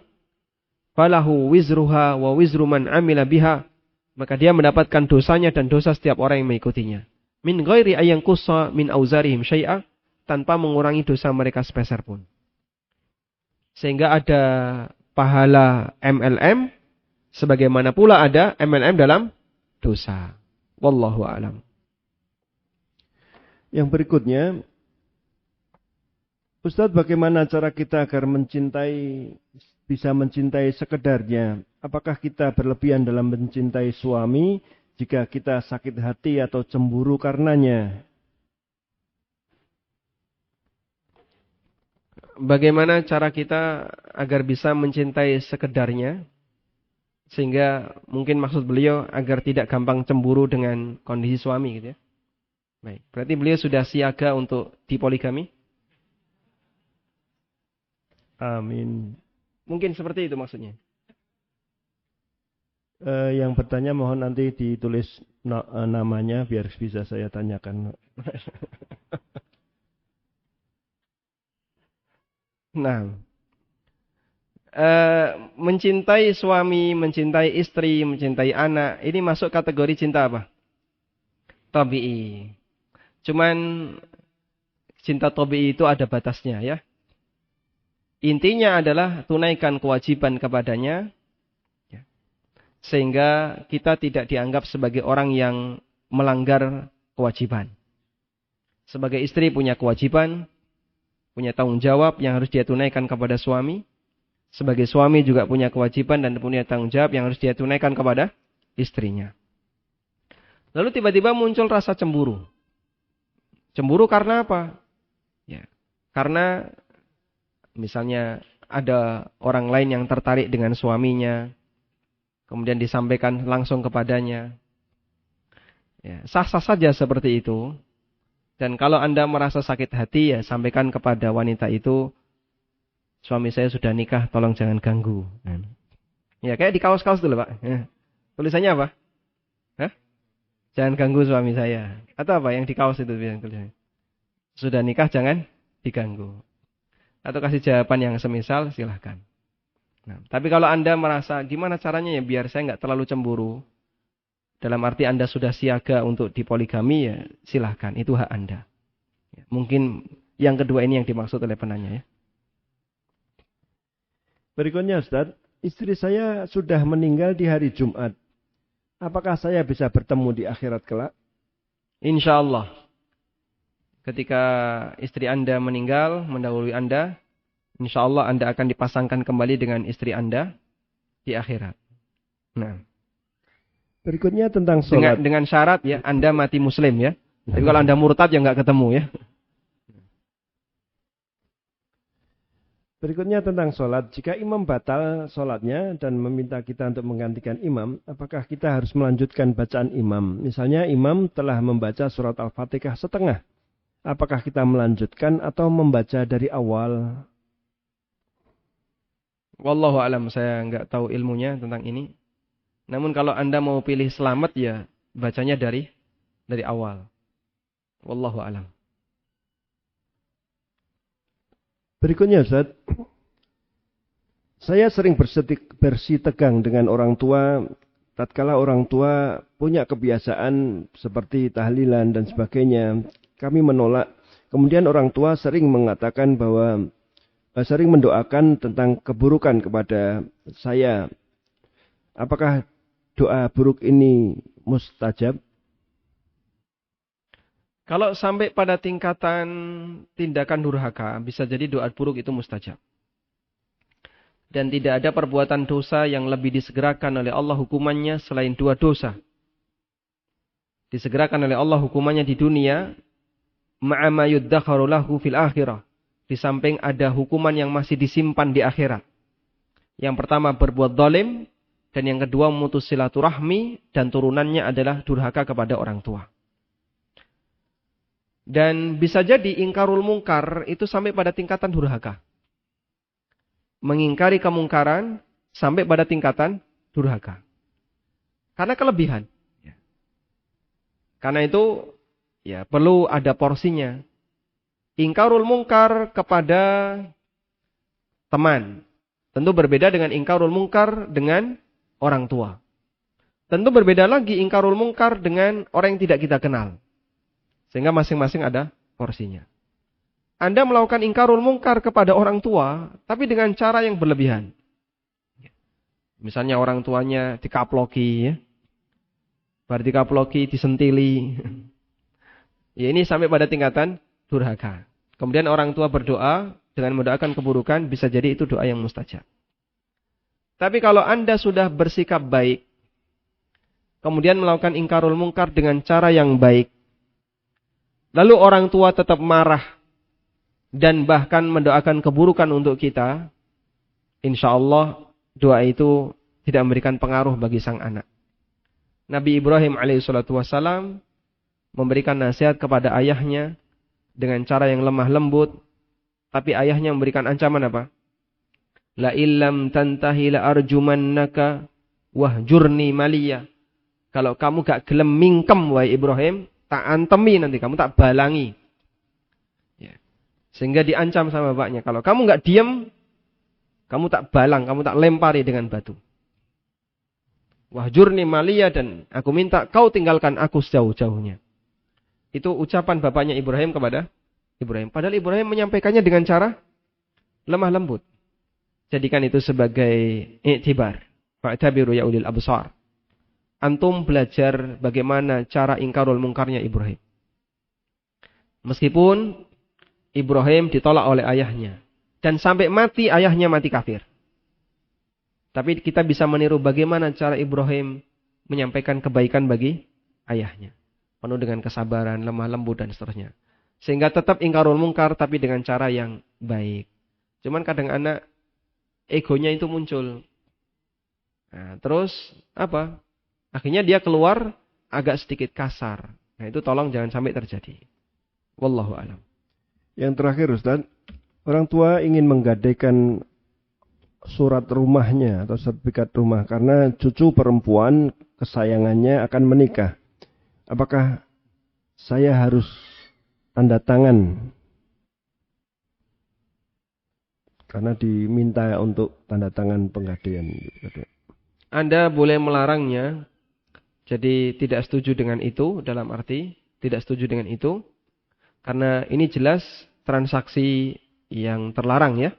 falahu wizruha wa wizru man amila biha, maka dia mendapatkan dosanya dan dosa setiap orang yang mengikutinya. Min ghairi ayang kussa min auzarihim syai'a, tanpa mengurangi dosa mereka sepeser pun. Sehingga ada pahala MLM, sebagaimana pula ada MLM dalam dosa. Wallahu a'lam. Yang berikutnya, Ustadz, bagaimana cara kita agar bisa mencintai sekedarnya? Apakah kita berlebihan dalam mencintai suami jika kita sakit hati atau cemburu karenanya? Bagaimana cara kita agar bisa mencintai sekedarnya? Sehingga mungkin maksud beliau agar tidak gampang cemburu dengan kondisi suami gitu ya. Baik, berarti beliau sudah siaga untuk dipoligami? Amin. Mungkin seperti itu maksudnya. Yang bertanya mohon nanti ditulis namanya biar bisa saya tanyakan. Nah, mencintai suami, mencintai istri, mencintai anak, ini masuk kategori cinta apa? Tabi'i. Cuman cinta tabi'i itu ada batasnya ya. Intinya adalah tunaikan kewajiban kepadanya, ya, sehingga kita tidak dianggap sebagai orang yang melanggar kewajiban. Sebagai istri punya kewajiban, punya tanggung jawab yang harus dia tunaikan kepada suami. Sebagai suami juga punya kewajiban dan punya tanggung jawab yang harus dia tunaikan kepada istrinya. Lalu tiba-tiba muncul rasa cemburu. Cemburu karena apa? Ya, karena misalnya ada orang lain yang tertarik dengan suaminya, kemudian disampaikan langsung kepadanya. Ya, sah-sah saja seperti itu. Dan kalau Anda merasa sakit hati, ya sampaikan kepada wanita itu, suami saya sudah nikah, tolong jangan ganggu. Ya kayak di kaos-kaos dulu Pak. Ya. Tulisannya apa? Hah? Jangan ganggu suami saya. Atau apa yang di kaos itu tulisannya? Sudah nikah, jangan diganggu. Atau kasih jawaban yang semisal, silahkan. Nah, tapi kalau Anda merasa, gimana caranya ya biar saya nggak terlalu cemburu, dalam arti Anda sudah siaga untuk dipoligami, ya silahkan, itu hak Anda. Ya, mungkin yang kedua ini yang dimaksud oleh penanya ya. Berikutnya Ustadz, istri saya sudah meninggal di hari Jumat. Apakah saya bisa bertemu di akhirat kelak? Insya Allah. Ketika istri Anda meninggal, mendahului Anda, insya Allah Anda akan dipasangkan kembali dengan istri Anda di akhirat. Nah. Berikutnya tentang sholat. Dengan syarat ya, Anda mati muslim ya. Tapi kalau Anda murtad ya nggak ketemu ya. Berikutnya tentang sholat. Jika imam batal sholatnya dan meminta kita untuk menggantikan imam, apakah kita harus melanjutkan bacaan imam? Misalnya imam telah membaca surat Al-Fatihah setengah. Apakah kita melanjutkan atau membaca dari awal? Wallahu alam, saya nggak tahu ilmunya tentang ini. Namun kalau Anda mau pilih selamat ya bacanya dari awal. Wallahu alam. Berikutnya Ustaz, saya sering bersitegang dengan orang tua tatkala orang tua punya kebiasaan seperti tahlilan dan sebagainya. Kami menolak. Kemudian orang tua sering mengatakan bahwa sering mendoakan tentang keburukan kepada saya. Apakah doa buruk ini mustajab? Kalau sampai pada tingkatan tindakan durhaka, bisa jadi doa buruk itu mustajab. Dan tidak ada perbuatan dosa yang lebih disegerakan oleh Allah hukumannya selain dua dosa. Disegerakan oleh Allah hukumannya di dunia, ma'ama yuddakharu lahu fil akhirah. Di samping ada hukuman yang masih disimpan di akhirat. Yang pertama berbuat zalim, dan yang kedua memutus silaturahmi, dan turunannya adalah durhaka kepada orang tua. Dan bisa jadi ingkarul mungkar itu sampai pada tingkatan durhaka. Mengingkari kemungkaran sampai pada tingkatan durhaka. Karena kelebihan. Karena itu ya perlu ada porsinya. Ingkarul mungkar kepada teman. Tentu berbeda dengan ingkarul mungkar dengan orang tua. Tentu berbeda lagi ingkarul mungkar dengan orang yang tidak kita kenal. Sehingga masing-masing ada porsinya. Anda melakukan ingkarul mungkar kepada orang tua, tapi dengan cara yang berlebihan. Misalnya orang tuanya dikaploki, ya. Baru dikaploki, disentili. Ya ini sampai pada tingkatan durhaka. Kemudian orang tua berdoa dengan mendoakan keburukan, bisa jadi itu doa yang mustajab. Tapi kalau Anda sudah bersikap baik, kemudian melakukan ingkarul mungkar dengan cara yang baik, lalu orang tua tetap marah dan bahkan mendoakan keburukan untuk kita, insya Allah doa itu tidak memberikan pengaruh bagi sang anak. Nabi Ibrahim alaihissalam memberikan nasihat kepada ayahnya dengan cara yang lemah lembut, tapi ayahnya memberikan ancaman apa? La illam tantahi la arjumannaka wahjurni maliya. Kalau kamu gak gelem mingkem wahai Ibrahim, tak antemi nanti, kamu tak balangi. Ya. Sehingga diancam sama bapaknya. Kalau kamu gak diam, kamu tak balang, kamu tak lempari dengan batu. Wahjurni maliya, dan aku minta kau tinggalkan aku sejauh-jauhnya. Itu ucapan bapaknya Ibrahim kepada Ibrahim. Padahal Ibrahim menyampaikannya dengan cara lemah lembut. Jadikan itu sebagai i'tibar. Fa'tabiru ya ulil absar. Antum belajar bagaimana cara ingkarul mungkarnya Ibrahim. Meskipun Ibrahim ditolak oleh ayahnya. Dan sampai mati ayahnya mati kafir. Tapi kita bisa meniru bagaimana cara Ibrahim menyampaikan kebaikan bagi ayahnya. Penuh dengan kesabaran, lemah lembut dan seterusnya. Sehingga tetap ingkarul mungkar tapi dengan cara yang baik. Cuman kadang anak egonya itu muncul. Nah, terus apa? Akhirnya dia keluar agak sedikit kasar. Nah itu tolong jangan sampai terjadi. Wallahu a'lam. Yang terakhir Ustaz, orang tua ingin menggadaikan surat rumahnya atau sertifikat rumah karena cucu perempuan kesayangannya akan menikah. Apakah saya harus tanda tangan? Karena diminta untuk tanda tangan penggadaian. Anda boleh melarangnya. Jadi tidak setuju dengan itu, dalam arti tidak setuju dengan itu. Karena ini jelas transaksi yang terlarang ya.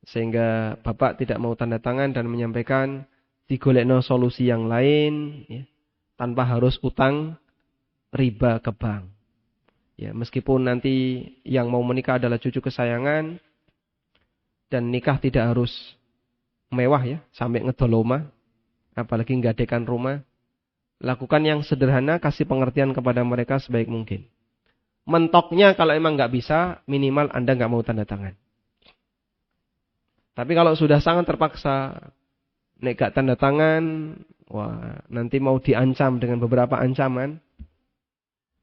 Sehingga bapak tidak mau tanda tangan dan menyampaikan digolekno solusi yang lain ya, tanpa harus utang riba ke bank. Ya, meskipun nanti yang mau menikah adalah cucu kesayangan dan nikah tidak harus mewah ya, sampai ngedoloma, apalagi nggadekan rumah. Lakukan yang sederhana, kasih pengertian kepada mereka sebaik mungkin. Mentoknya kalau emang nggak bisa, minimal Anda nggak mau tanda tangan. Tapi kalau sudah sangat terpaksa, nek gak tanda tangan, wah nanti mau diancam dengan beberapa ancaman.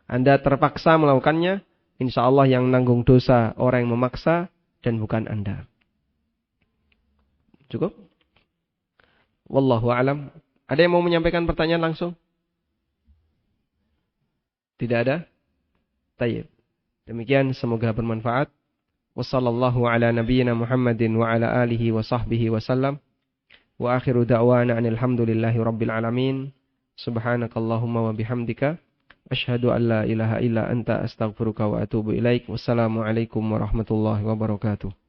Anda terpaksa melakukannya, Insya Allah yang nanggung dosa orang yang memaksa dan bukan Anda. Cukup? Wallahu alam. Ada yang mau menyampaikan pertanyaan langsung? Tidak ada? Tayyib. Demikian semoga bermanfaat. Wassallallahu ala nabiyyina Muhammadin wa ala alihi wa sahbihi wa sallam. Wa akhiru da'wana anilhamdulillahi rabbil alamin. Subhanakallahumma wa bihamdika. Ashhadu an la ilaha illa anta astaghfiruka wa atubu ilaik. Wassalamualaikum warahmatullahi wabarakatuh.